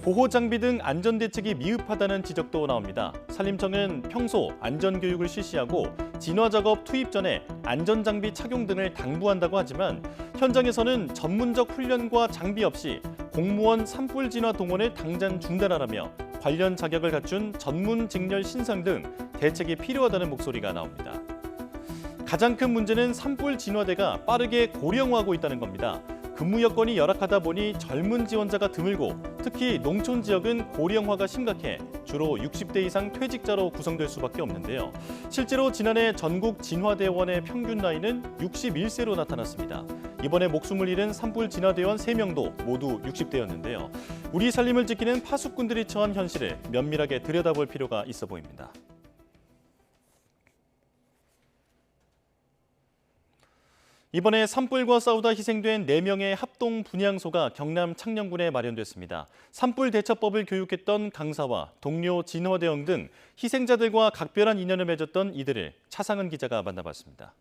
보호장비 등 안전대책이 미흡하다는 지적도 나옵니다. 산림청은 평소 안전교육을 실시하고 진화작업 투입 전에 안전장비 착용 등을 당부한다고 하지만 현장에서는 전문적 훈련과 장비 없이 공무원 산불 진화 동원을 당장 중단하라며 관련 자격을 갖춘 전문 직렬 신상 등 대책이 필요하다는 목소리가 나옵니다. 가장 큰 문제는 산불 진화대가 빠르게 고령화하고 있다는 겁니다. 근무 여건이 열악하다 보니 젊은 지원자가 드물고 특히 농촌 지역은 고령화가 심각해 주로 60대 이상 퇴직자로 구성될 수밖에 없는데요. 실제로 지난해 전국 진화대원의 평균 나이는 61세로 나타났습니다. 이번에 목숨을 잃은 산불 진화대원 3명도 모두 60대였는데요. 우리 산림을 지키는 파수꾼들이 처한 현실을 면밀하게 들여다볼 필요가 있어 보입니다. 이번에 산불과 싸우다 희생된 4명의 합동 분향소가 경남 창녕군에 마련됐습니다. 산불 대처법을 교육했던 강사와 동료 진화대원 등 희생자들과 각별한 인연을 맺었던 이들을 차상은 기자가 만나봤습니다.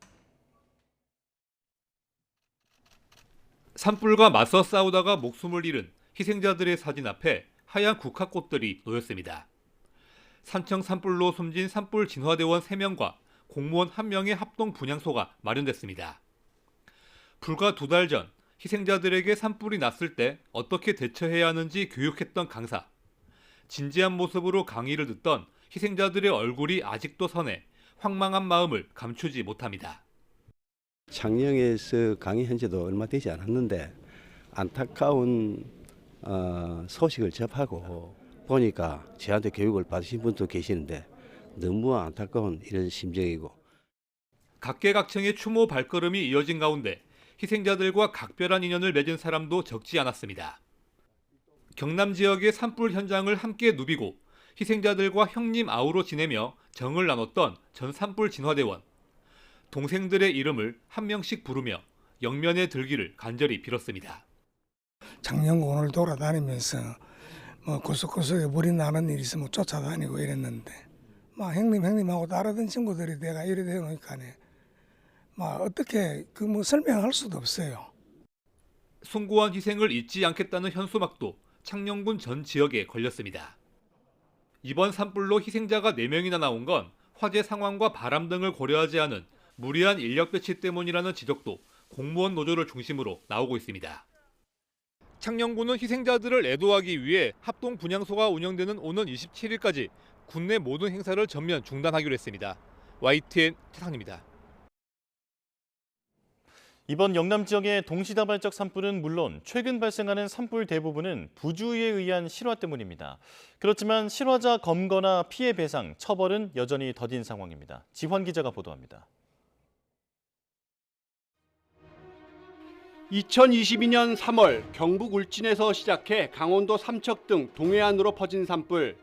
산불과 맞서 싸우다가 목숨을 잃은 희생자들의 사진 앞에 하얀 국화꽃들이 놓였습니다. 산청 산불로 숨진 산불 진화대원 3명과 공무원 1명의 합동 분향소가 마련됐습니다. 불과 2달 전 희생자들에게 산불이 났을 때 어떻게 대처해야 하는지 교육했던 강사. 진지한 모습으로 강의를 듣던 희생자들의 얼굴이 아직도 선해 황망한 마음을 감추지 못합니다. 창녕에서 강의한 지도 얼마 되지 않았는데 안타까운 소식을 접하고 보니까 저한테 교육을 받으신 분도 계시는데 너무 안타까운 이런 심정이고. 각계각층의 추모 발걸음이 이어진 가운데 희생자들과 각별한 인연을 맺은 사람도 적지 않았습니다. 경남 지역의 산불 현장을 함께 누비고 희생자들과 형님 아우로 지내며 정을 나눴던 전 산불 진화대원. 동생들의 이름을 한 명씩 부르며 영면에 들기를 간절히 빌었습니다. 창녕군을 돌아다니면서 구석구석에 불이 나는 일이 있으면 쫓아다니고 이랬는데 형님하고 따르던 친구들이 내가 이래 되니까 어떻게 설명할 수도 없어요. 숭고한 희생을 잊지 않겠다는 현수막도 창녕군 전 지역에 걸렸습니다. 이번 산불로 희생자가 4명이나 나온 건 화재 상황과 바람 등을 고려하지 않은 무리한 인력 배치 때문이라는 지적도 공무원 노조를 중심으로 나오고 있습니다. 창녕군은 희생자들을 애도하기 위해 합동 분향소가 운영되는 오는 27일까지 군내 모든 행사를 전면 중단하기로 했습니다. YTN 차상입니다. 이번 영남 지역의 동시다발적 산불은 물론 최근 발생하는 산불 대부분은 부주의에 의한 실화 때문입니다. 그렇지만 실화자 검거나 피해 배상, 처벌은 여전히 더딘 상황입니다. 지환 기자가 보도합니다. 2022년 3월 경북 울진에서 시작해 강원도 삼척 등 동해안으로 퍼진 산불.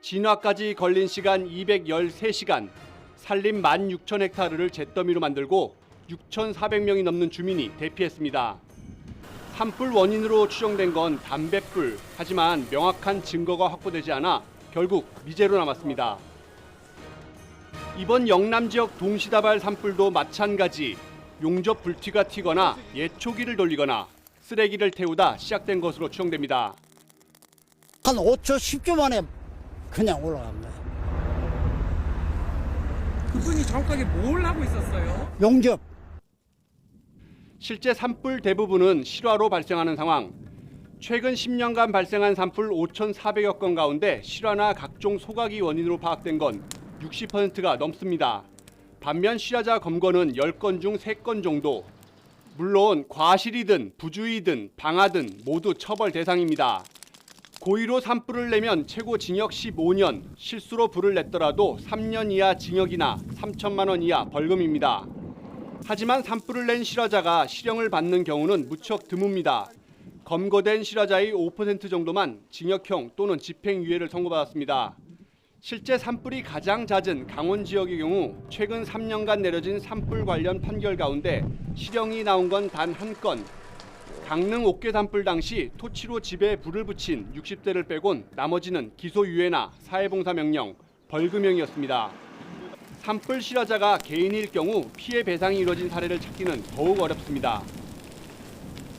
진화까지 걸린 시간 213시간, 산림 16,000헥타르를 잿더미로 만들고 6,400명이 넘는 주민이 대피했습니다. 산불 원인으로 추정된 건 담뱃불, 하지만 명확한 증거가 확보되지 않아 결국 미제로 남았습니다. 이번 영남 지역 동시다발 산불도 마찬가지. 용접 불티가 튀거나 예초기를 돌리거나 쓰레기를 태우다 시작된 것으로 추정됩니다. 한 5초, 10초 만에 그냥 올라갑니다. 그분이 정확하게 뭘 하고 있었어요? 용접. 실제 산불 대부분은 실화로 발생하는 상황. 최근 10년간 발생한 산불 5,400여 건 가운데 실화나 각종 소각이 원인으로 파악된 건 60%가 넘습니다. 반면 실화자 검거는 10건 중 3건 정도. 물론 과실이든 부주의든 방화든 모두 처벌 대상입니다. 고의로 산불을 내면 최고 징역 15년, 실수로 불을 냈더라도 3년 이하 징역이나 3천만 원 이하 벌금입니다. 하지만 산불을 낸 실화자가 실형을 받는 경우는 무척 드뭅니다. 검거된 실화자의 5% 정도만 징역형 또는 집행유예를 선고받았습니다. 실제 산불이 가장 잦은 강원 지역의 경우 최근 3년간 내려진 산불 관련 판결 가운데 실형이 나온 건 단 1건. 강릉 옥계 산불 당시 토치로 집에 불을 붙인 60대를 빼곤 나머지는 기소유예나 사회봉사명령, 벌금형이었습니다. 산불 실화자가 개인일 경우 피해 배상이 이루어진 사례를 찾기는 더욱 어렵습니다.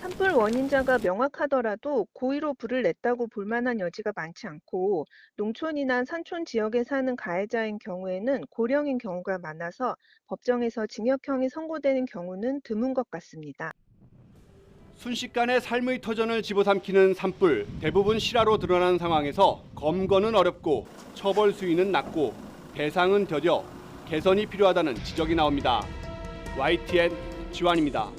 산불 원인자가 명확하더라도 고의로 불을 냈다고 볼 만한 여지가 많지 않고 농촌이나 산촌 지역에 사는 가해자인 경우에는 고령인 경우가 많아서 법정에서 징역형이 선고되는 경우는 드문 것 같습니다. 순식간에 삶의 터전을 집어삼키는 산불, 대부분 실화로 드러나는 상황에서 검거는 어렵고 처벌 수위는 낮고 배상은 더뎌 개선이 필요하다는 지적이 나옵니다. YTN 지환입니다.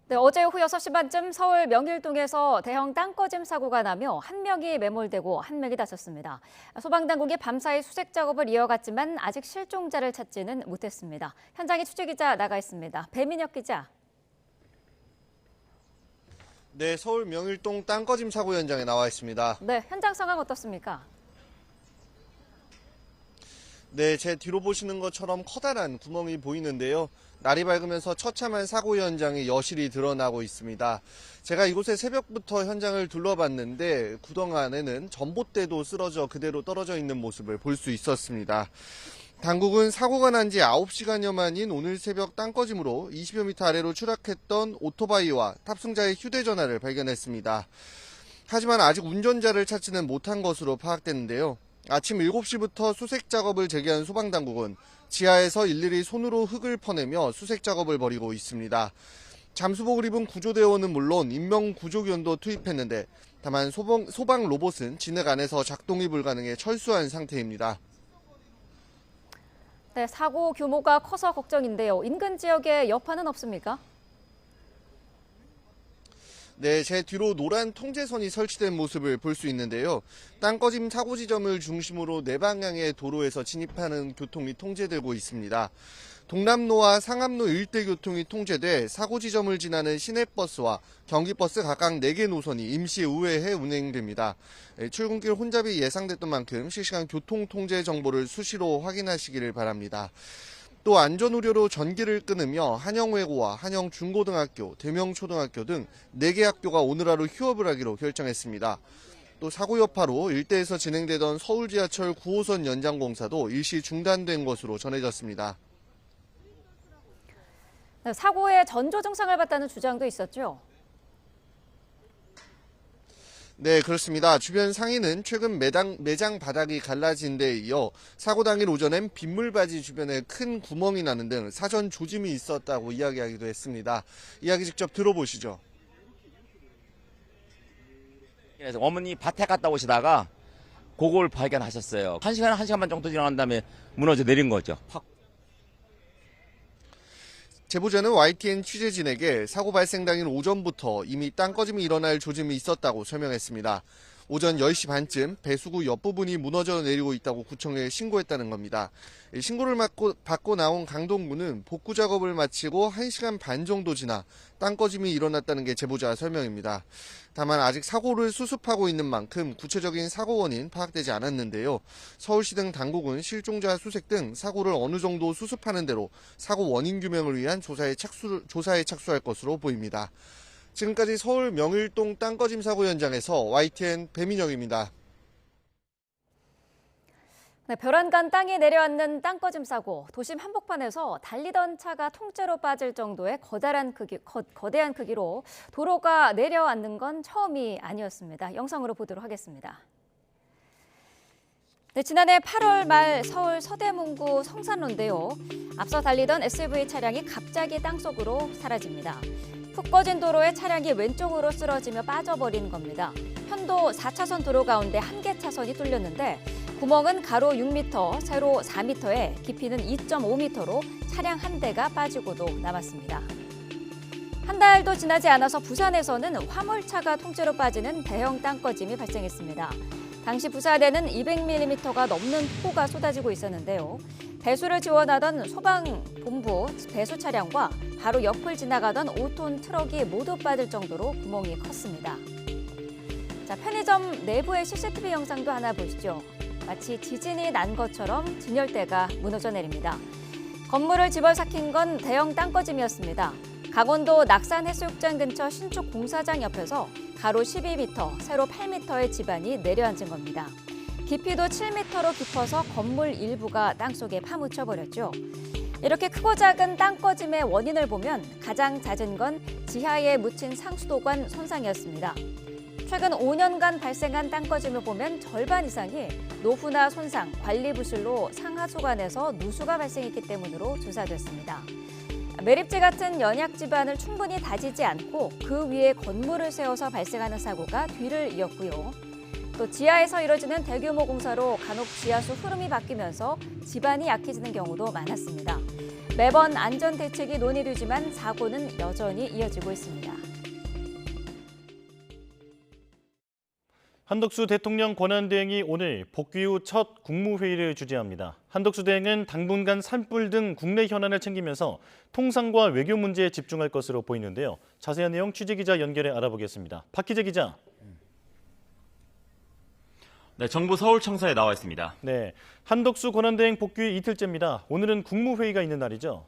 네, 어제 오후 6시 반쯤 서울 명일동에서 대형 땅꺼짐 사고가 나며 한 명이 매몰되고 한 명이 다쳤습니다. 소방당국이 밤사이 수색 작업을 이어갔지만 아직 실종자를 찾지는 못했습니다. 현장에 취재기자 나가 있습니다. 배민혁 기자. 네, 서울 명일동 땅꺼짐 사고 현장에 나와 있습니다. 네, 현장 상황 어떻습니까? 네, 제 뒤로 보시는 것처럼 커다란 구멍이 보이는데요. 날이 밝으면서 처참한 사고 현장이 여실히 드러나고 있습니다. 제가 이곳에 새벽부터 현장을 둘러봤는데 구덩 안에는 전봇대도 쓰러져 그대로 떨어져 있는 모습을 볼 수 있었습니다. 당국은 사고가 난 지 9시간여 만인 오늘 새벽 땅꺼짐으로 20여 미터 아래로 추락했던 오토바이와 탑승자의 휴대전화를 발견했습니다. 하지만 아직 운전자를 찾지는 못한 것으로 파악됐는데요. 아침 7시부터 수색 작업을 재개한 소방당국은 지하에서 일일이 손으로 흙을 퍼내며 수색 작업을 벌이고 있습니다. 잠수복을 입은 구조대원은 물론 인명구조견도 투입했는데 다만 소방 로봇은 진흙 안에서 작동이 불가능해 철수한 상태입니다. 네, 사고 규모가 커서 걱정인데요. 인근 지역에 여파는 없습니까? 네, 제 뒤로 노란 통제선이 설치된 모습을 볼 수 있는데요. 땅꺼짐 사고 지점을 중심으로 네 방향의 도로에서 진입하는 교통이 통제되고 있습니다. 동남로와 상암로 일대 교통이 통제돼 사고 지점을 지나는 시내버스와 경기버스 각각 4개 노선이 임시 우회해 운행됩니다. 출근길 혼잡이 예상됐던 만큼 실시간 교통 통제 정보를 수시로 확인하시기를 바랍니다. 또 안전우려로 전기를 끊으며 한영외고와 한영중고등학교, 대명초등학교 등 4개 학교가 오늘 하루 휴업을 하기로 결정했습니다. 또 사고 여파로 일대에서 진행되던 서울지하철 9호선 연장 공사도 일시 중단된 것으로 전해졌습니다. 네, 사고에 전조 증상을 봤다는 주장도 있었죠? 네, 그렇습니다. 주변 상인은 최근 매장 바닥이 갈라진 데 이어 사고 당일 오전엔 빗물바지 주변에 큰 구멍이 나는 등 사전 조짐이 있었다고 이야기하기도 했습니다. 이야기 직접 들어보시죠. 그래서 어머니 밭에 갔다 오시다가 그걸 발견하셨어요. 1시간 반 정도 지난 다음에 무너져 내린 거죠. 제보자는 YTN 취재진에게 사고 발생 당일 오전부터 이미 땅꺼짐이 일어날 조짐이 있었다고 설명했습니다. 오전 10시 반쯤 배수구 옆부분이 무너져 내리고 있다고 구청에 신고했다는 겁니다. 신고를 받고 나온 강동구는 복구 작업을 마치고 1시간 반 정도 지나 땅꺼짐이 일어났다는 게 제보자 설명입니다. 다만 아직 사고를 수습하고 있는 만큼 구체적인 사고 원인 파악되지 않았는데요. 서울시 등 당국은 실종자 수색 등 사고를 어느 정도 수습하는 대로 사고 원인 규명을 위한 조사에 착수할 것으로 보입니다. 지금까지 서울 명일동 땅꺼짐 사고 현장에서 YTN 배민혁입니다. 네, 벼란간 땅에 내려앉는 땅꺼짐 사고, 도심 한복판에서 달리던 차가 통째로 빠질 정도의 거대한 크기로 도로가 내려앉는 건 처음이 아니었습니다. 영상으로 보도록 하겠습니다. 네, 지난해 8월 말 서울 서대문구 성산로인데요. 앞서 달리던 SUV 차량이 갑자기 땅속으로 사라집니다. 푹 꺼진 도로에 차량이 왼쪽으로 쓰러지며 빠져버린 겁니다. 편도 4차선 도로 가운데 한 개 차선이 뚫렸는데 구멍은 가로 6m, 세로 4m에 깊이는 2.5m로 차량 한 대가 빠지고도 남았습니다. 한 달도 지나지 않아서 부산에서는 화물차가 통째로 빠지는 대형 땅꺼짐이 발생했습니다. 당시 부사대는 200mm가 넘는 폭우가 쏟아지고 있었는데요. 배수를 지원하던 소방본부 배수 차량과 바로 옆을 지나가던 5톤 트럭이 모두 빠질 정도로 구멍이 컸습니다. 자, 편의점 내부의 CCTV 영상도 하나 보시죠. 마치 지진이 난 것처럼 진열대가 무너져 내립니다. 건물을 집어삼킨 건 대형 땅꺼짐이었습니다. 강원도 낙산해수욕장 근처 신축 공사장 옆에서 가로 12m, 세로 8m의 지반이 내려앉은 겁니다. 깊이도 7m로 깊어서 건물 일부가 땅속에 파묻혀버렸죠. 이렇게 크고 작은 땅꺼짐의 원인을 보면 가장 잦은 건 지하에 묻힌 상수도관 손상이었습니다. 최근 5년간 발생한 땅꺼짐을 보면 절반 이상이 노후나 손상, 관리 부실로 상하수관에서 누수가 발생했기 때문으로 조사됐습니다. 매립재 같은 연약 지반을 충분히 다지지 않고 그 위에 건물을 세워서 발생하는 사고가 뒤를 이었고요. 또 지하에서 이뤄지는 대규모 공사로 간혹 지하수 흐름이 바뀌면서 지반이 약해지는 경우도 많았습니다. 매번 안전 대책이 논의되지만 사고는 여전히 이어지고 있습니다. 한덕수 대통령 권한대행이 오늘 복귀 후 첫 국무회의를 주재합니다. 한덕수 대행은 당분간 산불 등 국내 현안을 챙기면서 통상과 외교 문제에 집중할 것으로 보이는데요. 자세한 내용 취재기자 연결해 알아보겠습니다. 박희재 기자. 네, 정부 서울청사에 나와 있습니다. 네, 한덕수 권한대행 복귀 이틀째입니다. 오늘은 국무회의가 있는 날이죠?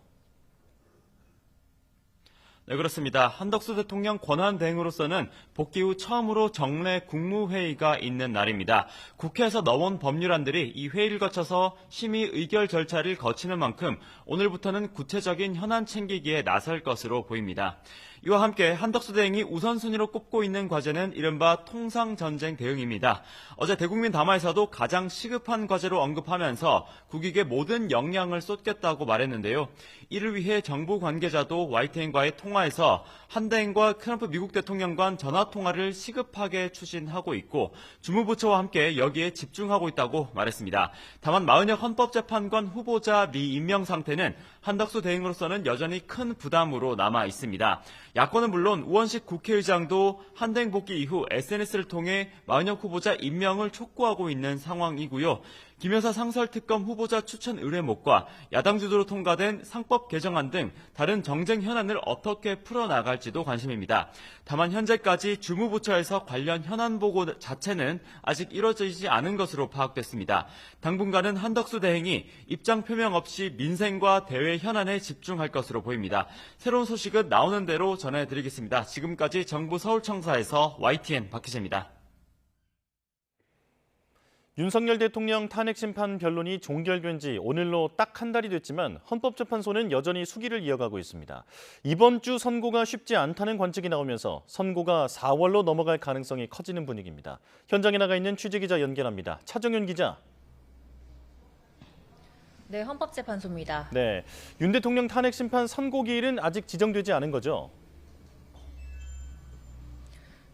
네, 그렇습니다. 한덕수 대통령 권한대행으로서는 복귀 후 처음으로 정례 국무회의가 있는 날입니다. 국회에서 넘어온 법률안들이 이 회의를 거쳐서 심의 의결 절차를 거치는 만큼 오늘부터는 구체적인 현안 챙기기에 나설 것으로 보입니다. 이와 함께 한덕수 대행이 우선순위로 꼽고 있는 과제는 이른바 통상전쟁 대응입니다. 어제 대국민 담화에서도 가장 시급한 과제로 언급하면서 국익에 모든 역량을 쏟겠다고 말했는데요. 이를 위해 정부 관계자도 YTN과의 통화에서 한 대행과 트럼프 미국 대통령 간 전화통화를 시급하게 추진하고 있고 주무부처와 함께 여기에 집중하고 있다고 말했습니다. 다만 마은혁 헌법재판관 후보자 미임명 상태는 한덕수 대행으로서는 여전히 큰 부담으로 남아 있습니다. 야권은 물론 우원식 국회의장도 한대행 복귀 이후 SNS를 통해 마은혁 후보자 임명을 촉구하고 있는 상황이고요. 김 여사 상설특검 후보자 추천 의뢰목과 야당 주도로 통과된 상법 개정안 등 다른 정쟁 현안을 어떻게 풀어나갈지도 관심입니다. 다만 현재까지 주무부처에서 관련 현안 보고 자체는 아직 이뤄지지 않은 것으로 파악됐습니다. 당분간은 한덕수 대행이 입장 표명 없이 민생과 대외 현안에 집중할 것으로 보입니다. 새로운 소식은 나오는 대로 전해드리겠습니다. 지금까지 정부 서울청사에서 YTN 박희재입니다. 윤석열 대통령 탄핵심판 변론이 종결된 지 오늘로 딱 한 달이 됐지만 헌법재판소는 여전히 수기를 이어가고 있습니다. 이번 주 선고가 쉽지 않다는 관측이 나오면서 선고가 4월로 넘어갈 가능성이 커지는 분위기입니다. 현장에 나가 있는 취재기자 연결합니다. 차정윤 기자. 네, 헌법재판소입니다. 네, 윤 대통령 탄핵심판 선고 기일은 아직 지정되지 않은 거죠?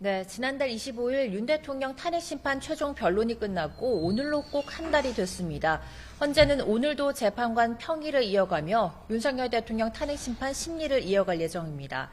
네, 지난달 25일 윤 대통령 탄핵심판 최종 변론이 끝났고 오늘로 꼭 한 달이 됐습니다. 헌재는 오늘도 재판관 평일을 이어가며 윤석열 대통령 탄핵심판 심리를 이어갈 예정입니다.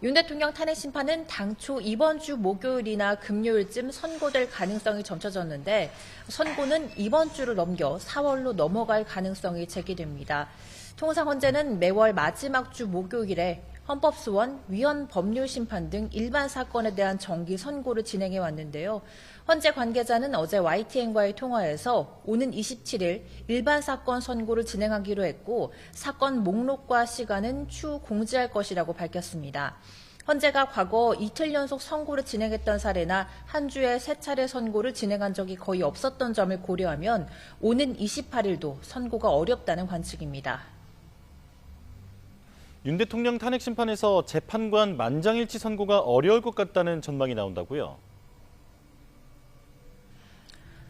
윤 대통령 탄핵심판은 당초 이번 주 목요일이나 금요일쯤 선고될 가능성이 점쳐졌는데 선고는 이번 주를 넘겨 4월로 넘어갈 가능성이 제기됩니다. 통상 헌재는 매월 마지막 주 목요일에 헌법소원, 위헌 법률심판 등 일반 사건에 대한 정기 선고를 진행해 왔는데요. 헌재 관계자는 어제 YTN과의 통화에서 오는 27일 일반 사건 선고를 진행하기로 했고 사건 목록과 시간은 추후 공지할 것이라고 밝혔습니다. 헌재가 과거 이틀 연속 선고를 진행했던 사례나 한 주에 3차례 선고를 진행한 적이 거의 없었던 점을 고려하면 오는 28일도 선고가 어렵다는 관측입니다. 윤 대통령 탄핵 심판에서 재판관 만장일치 선고가 어려울 것 같다는 전망이 나온다고요?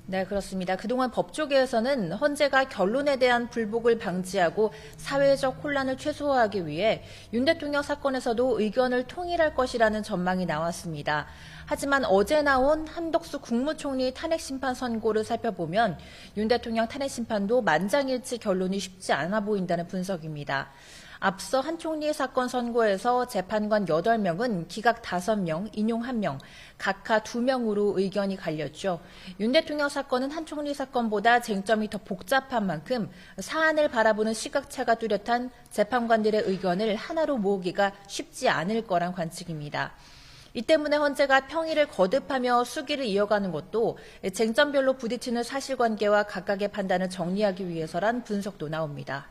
네, 그렇습니다. 그동안 법조계에서는 헌재가 결론에 대한 불복을 방지하고 사회적 혼란을 최소화하기 위해 윤 대통령 사건에서도 의견을 통일할 것이라는 전망이 나왔습니다. 하지만 어제 나온 한덕수 국무총리 탄핵심판 선고를 살펴보면 윤 대통령 탄핵심판도 만장일치 결론이 쉽지 않아 보인다는 분석입니다. 앞서 한 총리 사건 선고에서 재판관 8명은 기각 5명, 인용 1명, 각하 2명으로 의견이 갈렸죠. 윤 대통령 사건은 한 총리 사건보다 쟁점이 더 복잡한 만큼 사안을 바라보는 시각차가 뚜렷한 재판관들의 의견을 하나로 모으기가 쉽지 않을 거란 관측입니다. 이 때문에 헌재가 평일을 거듭하며 수기를 이어가는 것도 쟁점별로 부딪히는 사실관계와 각각의 판단을 정리하기 위해서란 분석도 나옵니다.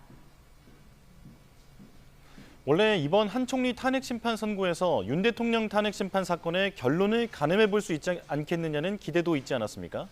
원래 이번 한 총리 탄핵 심판 선고에서 윤 대통령 탄핵 심판 사건의 결론을 가늠해 볼 수 있지 않겠느냐는 기대도 있지 않았습니까?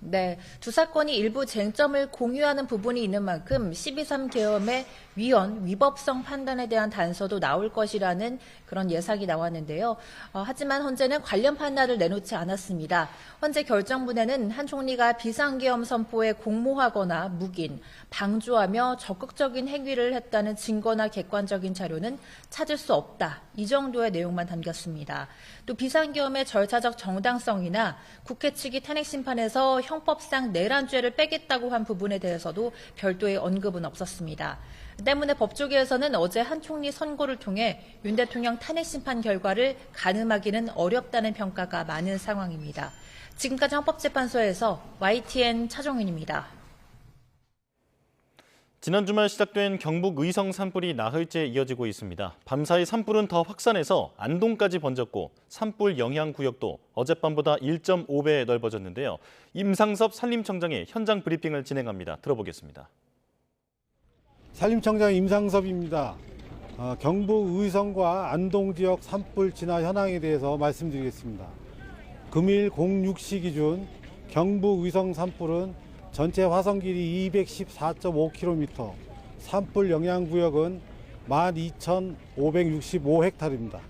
네, 두 사건이 일부 쟁점을 공유하는 부분이 있는 만큼 12.3 계엄의 위법성 판단에 대한 단서도 나올 것이라는 그런 예상이 나왔는데요. 하지만 헌재는 관련 판단을 내놓지 않았습니다. 헌재 결정문에는 한 총리가 비상계엄 선포에 공모하거나 묵인, 방조하며 적극적인 행위를 했다는 증거나 객관적인 자료는 찾을 수 없다. 이 정도의 내용만 담겼습니다. 또 비상계엄의 절차적 정당성이나 국회 측이 탄핵 심판에서 형법상 내란죄를 빼겠다고 한 부분에 대해서도 별도의 언급은 없었습니다. 때문에 법조계에서는 어제 한 총리 선고를 통해 윤 대통령 탄핵 심판 결과를 가늠하기는 어렵다는 평가가 많은 상황입니다. 지금까지 헌법재판소에서 YTN 차정윤입니다. 지난 주말 시작된 경북 의성 산불이 나흘째 이어지고 있습니다. 밤사이 산불은 더 확산해서 안동까지 번졌고 산불 영향 구역도 어젯밤보다 1.5배 넓어졌는데요. 임상섭 산림청장이 현장 브리핑을 진행합니다. 들어보겠습니다. 산림청장 임상섭입니다. 경북 의성과 안동 지역 산불 진화 현황에 대해서 말씀드리겠습니다. 금일 06시 기준 경북 의성 산불은 전체 화성길이 214.5km, 산불 영향구역은 12,565헥타르입니다.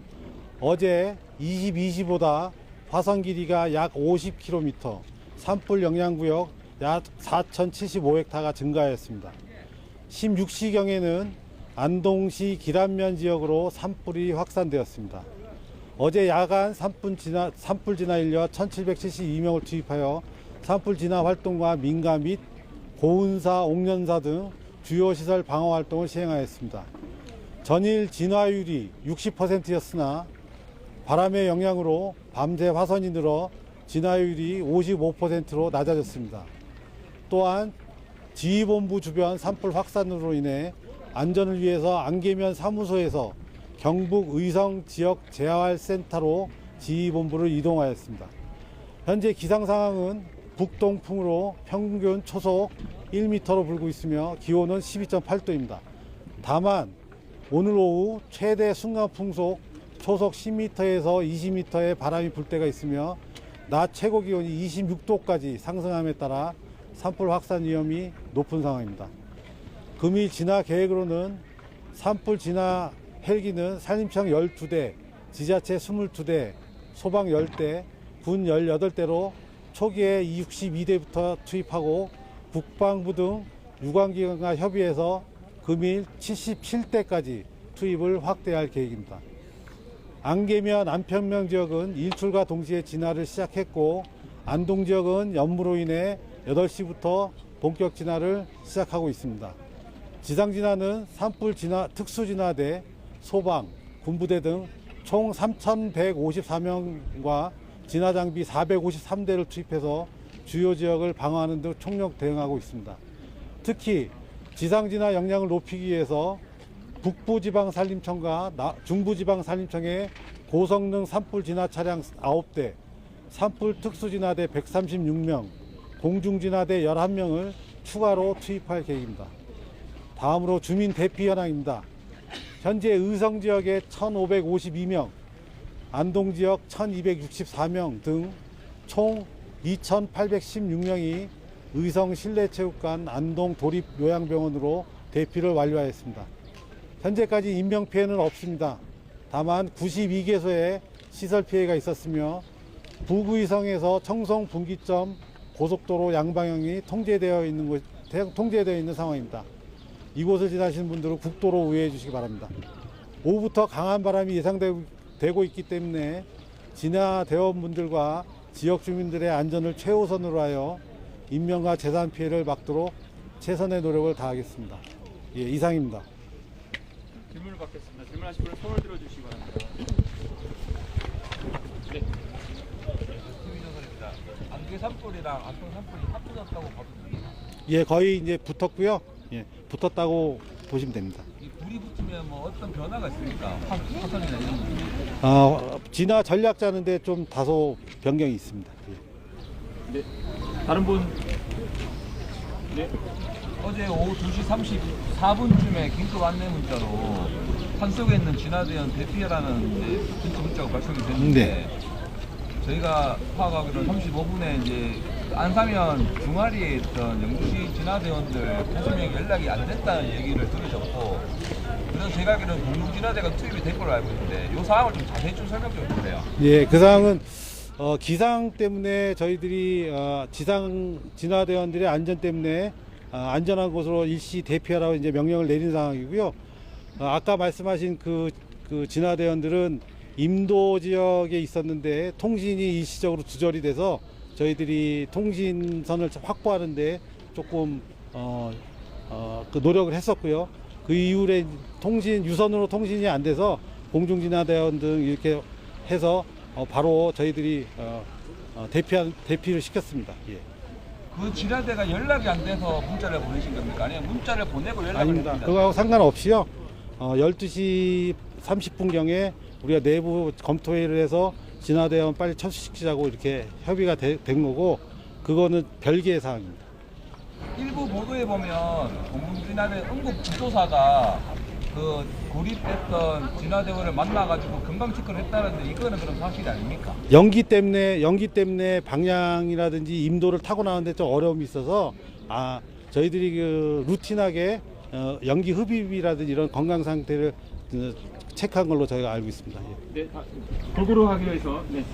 어제 22시보다 화성 길이가 약 50km, 산불 영향구역 약 4,075헥타가 증가했습니다. 16시경에는 안동시 기란면 지역으로 산불이 확산되었습니다. 어제 야간 산불 진화 인력 1,772명을 투입하여 산불 진화 활동과 민가 및 고운사, 옥련사 등 주요 시설 방어 활동을 시행하였습니다. 전일 진화율이 60%였으나 바람의 영향으로 밤새 화선이 늘어 진화율이 55%로 낮아졌습니다. 또한 지휘본부 주변 산불 확산으로 인해 안전을 위해서 안개면 사무소에서 경북 의성 지역 재활센터로 지휘본부를 이동하였습니다. 현재 기상 상황은 북동풍으로 평균 초속 1m로 불고 있으며 기온은 12.8도입니다. 다만 오늘 오후 최대 순간 풍속 초속 10m에서 20m의 바람이 불 때가 있으며 낮 최고 기온이 26도까지 상승함에 따라 산불 확산 위험이 높은 상황입니다. 금일 진화 계획으로는 산불 진화 헬기는 산림청 12대, 지자체 22대, 소방 10대, 군 18대로 초기에 62대부터 투입하고 국방부 등 유관기관과 협의해서 금일 77대까지 투입을 확대할 계획입니다. 안개면, 안평면 지역은 일출과 동시에 진화를 시작했고 안동 지역은 연무로 인해 8시부터 본격 진화를 시작하고 있습니다. 지상진화는 산불 진화 특수진화대, 소방, 군부대 등 총 3,154명과 진화장비 453대를 투입해서 주요 지역을 방어하는 등 총력 대응하고 있습니다. 특히 지상진화 역량을 높이기 위해서 북부지방산림청과 중부지방산림청에 고성능 산불 진화 차량 9대, 산불 특수진화대 136명, 공중진화대 11명을 추가로 투입할 계획입니다. 다음으로 주민 대피 현황입니다. 현재 의성 지역에 1,552명, 안동 지역 1,264명 등 총 2,816명이 의성 실내체육관 안동 도립요양병원으로 대피를 완료하였습니다. 현재까지 인명피해는 없습니다. 다만 92개소에 시설피해가 있었으며 북의성에서 청송 분기점 고속도로 양방향이 통제되어 있는 상황입니다. 이곳을 지나시는 분들은 국도로 우회해 주시기 바랍니다. 오후부터 강한 바람이 예상되고 있기 때문에 진화대원 분들과 지역 주민들의 안전을 최우선으로 하여 인명과 재산 피해를 막도록 최선의 노력을 다하겠습니다. 예, 이상입니다. 질문을 받겠습니다. 질문하실 분은 손을 들어주시기 바랍니다. 네. 김민정선입니다. 안개 산불이랑 안동 산불이 합쳐졌다고 봐도 됩니다. 예, 거의 이제 붙었고요. 예, 붙었다고 보시면 됩니다. 이 불이 붙으면 뭐 어떤 변화가 있습니까? 화선이나 이런 거. 진화 전략 짜는데 좀 다소 변경이 있습니다. 예. 네. 다른 분. 네. 어제 오후 2시 34분쯤에 긴급 안내 문자로 산속에 있는 진화대원 대피해라는 진짜 문자가 발송이 됐는데 네. 저희가 파악하기로는 35분에 이제 안사면 중아리에 있던 영주시 진화대원들 90명이 연락이 안 됐다는 얘기를 들으셨고, 그래서 제가 알기로는 공중진화대가 투입이 된 걸로 알고 있는데 이 상황을 좀 자세히 좀 설명 좀 해주세요. 예, 그 상황은 기상 때문에 저희들이 지상 진화대원들의 안전 때문에 안전한 곳으로 일시 대피하라고 이제 명령을 내린 상황이고요. 아까 말씀하신 그 진화대원들은 임도 지역에 있었는데 통신이 일시적으로 두절이 돼서 저희들이 통신선을 확보하는데 조금 그 노력을 했었고요. 그 이후에 유선으로 통신이 안 돼서 공중진화대원 등 이렇게 해서 바로 저희들이 대피를 시켰습니다. 예. 그 진화대가 연락이 안 돼서 문자를 보내신 겁니까? 아니면 문자를 보내고 연락을 아닙니다. 했습니다. 그거하고 상관없이요. 12시 30분경에 우리가 내부 검토회의를 해서 진화대원 빨리 철수시키자고 이렇게 협의가 된 거고, 그거는 별개의 사항입니다. 일부 보도에 보면 공중진화대 응급 구조사가 그 고립됐던 진화대원을 만나가지고 건강 체크를 했다는데 이거는 그런 사실이 아닙니까? 연기 때문에 방향이라든지 임도를 타고 나오는데 좀 어려움이 있어서 저희들이 그 루틴하게 연기 흡입이라든지 이런 건강 상태를 체크한 걸로 저희가 알고 있습니다. 예. 네, 골고루 하기 위해서. 네.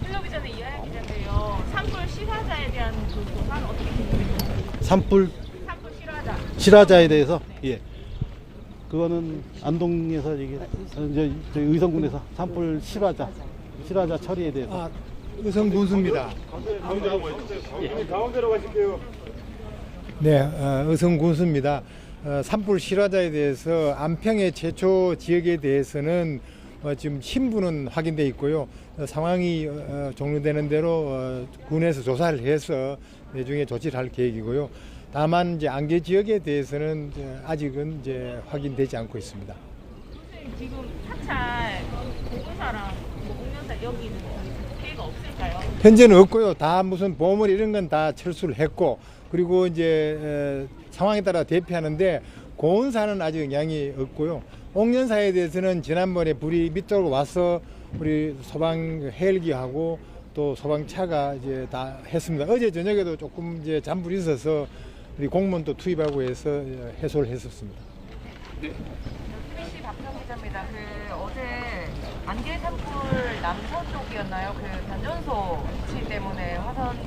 텔레비전의 이하연 기자인데요. 산불 실화자에 대한 그 조사는 어떻게 진행됩니까? 산불 실화자에 대해서 예. 그거는 안동에서 이제 의성군에서 산불 실화자 처리에 대해서. 의성군수입니다. 가운데로 가실게요. 네, 의성군수입니다. 산불 실화자에 대해서 안평의 최초 지역에 대해서는 지금 신분은 확인돼 있고요. 상황이 종료되는 대로 군에서 조사를 해서 나중에 조치를 할 계획이고요. 다만 이제 안개 지역에 대해서는 아직은 이제 확인되지 않고 있습니다. 지금 사찰 공사랑 공연사 여기는 피해가 없을까요? 현재는 없고요. 다 무슨 보물 이런 건 다 철수를 했고, 그리고 이제 상황에 따라 대피하는데 고온사는 아직 영향이 없고요. 옥년사에 대해서는 지난번에 불이 밑으로 와서 우리 소방 헬기하고 또 소방차가 이제 다 했습니다. 어제 저녁에도 조금 이제 잔불이 있어서 우리 공무원도 투입하고 해서 해소를 했었습니다. 네. TBC 박정 기자입니다. 어제 안개 산불 남서 쪽이었나요? 변전소 위치 때문에 화선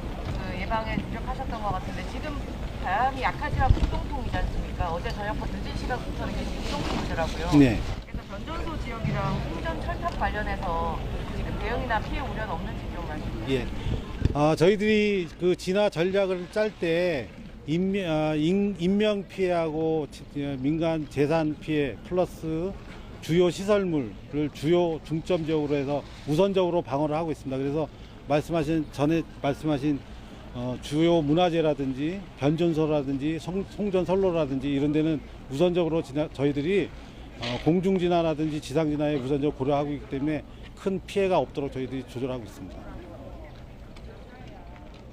예방에 노력하셨던 것 같은데 지금 바람이 약하지만 북동풍이지 않습니까? 어제 저녁부터 늦은 시간부터는 계속 북동풍이더라고요. 네. 그래서 변전소 지역이랑 홍전 철탑 관련해서 지금 대응이나 피해 우려는 없는지 좀 말씀 주세요. 예. 저희들이 그 진화 전략을 짤 때 인명 피해하고 민간 재산 피해 플러스 주요 시설물을 주요 중점 지역으로 해서 우선적으로 방어를 하고 있습니다. 그래서 전에 말씀하신 주요 문화재라든지 변전소라든지 송전선로라든지 이런 데는 우선적으로 저희들이 공중진화라든지 지상진화에 우선적으로 고려하고 있기 때문에 큰 피해가 없도록 저희들이 조절하고 있습니다.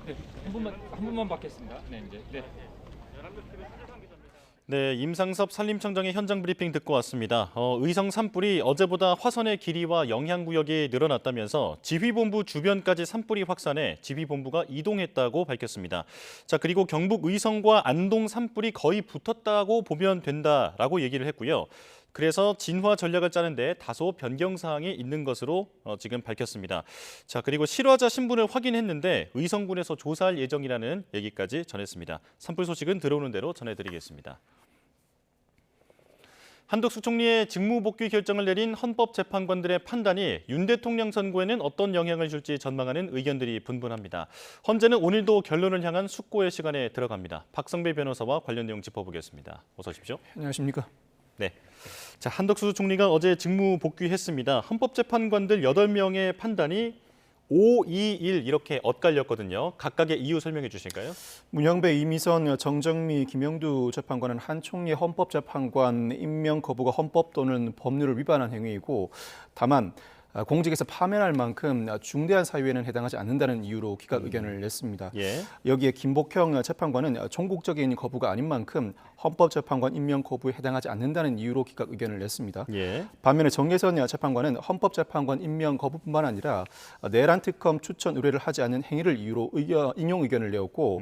네, 한 분만 받겠습니다. 네, 이제. 네. 네, 임상섭 산림청장의 현장 브리핑 듣고 왔습니다. 의성 산불이 어제보다 화선의 길이와 영향구역이 늘어났다면서 지휘본부 주변까지 산불이 확산해 지휘본부가 이동했다고 밝혔습니다. 자, 그리고 경북 의성과 안동 산불이 거의 붙었다고 보면 된다라고 얘기를 했고요. 그래서 진화 전략을 짜는데 다소 변경 사항이 있는 것으로 지금 밝혔습니다. 자, 그리고 실화자 신분을 확인했는데 의성군에서 조사할 예정이라는 얘기까지 전했습니다. 산불 소식은 들어오는 대로 전해드리겠습니다. 한덕수 총리의 직무 복귀 결정을 내린 헌법재판관들의 판단이 윤 대통령 선고에는 어떤 영향을 줄지 전망하는 의견들이 분분합니다. 헌재는 오늘도 결론을 향한 숙고의 시간에 들어갑니다. 박성배 변호사와 관련 내용 짚어보겠습니다. 어서 오십시오. 안녕하십니까. 네. 자, 한덕수 총리가 어제 직무 복귀했습니다. 헌법재판관들 8명의 판단이 5-2-1 이렇게 엇갈렸거든요. 각각의 이유 설명해 주실까요? 문영배, 이미선, 정정미, 김영두 재판관은 한 총리의 헌법재판관 임명 거부가 헌법 또는 법률을 위반한 행위이고 다만 공직에서 파면할 만큼 중대한 사유에는 해당하지 않는다는 이유로 기각 의견을 냈습니다. 예. 여기에 김복형 재판관은 종국적인 거부가 아닌 만큼 헌법재판관 임명 거부에 해당하지 않는다는 이유로 기각 의견을 냈습니다. 예. 반면에 정계선 재판관은 헌법재판관 임명 거부뿐만 아니라 내란 특검 추천 의뢰를 하지 않는 행위를 이유로 인용 의견을 내었고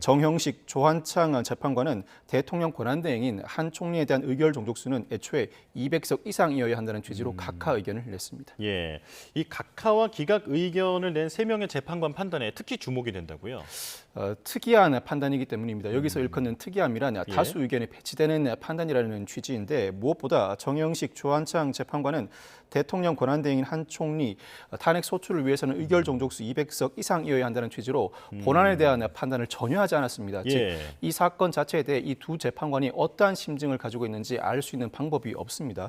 정형식, 조한창 재판관은 대통령 권한대행인 한 총리에 대한 의결 종족수는 애초에 200석 이상이어야 한다는 취지로 각하 의견을 냈습니다. 예, 이 각하와 기각 의견을 낸 3명의 재판관 판단에 특히 주목이 된다고요? 특이한 판단이기 때문입니다. 여기서 일컫는 특이함이란 예. 다수 의견에 배치되는 판단이라는 취지인데 무엇보다 정형식, 조한창 재판관은 대통령 권한대행인 한 총리 탄핵 소추를 위해서는 의결 종족수 200석 이상이어야 한다는 취지로 본안에 대한 판단을 전혀 하지 않았습니다. 예. 즉, 이 사건 자체에 대해 이 두 재판관이 어떠한 심증을 가지고 있는지 알 수 있는 방법이 없습니다.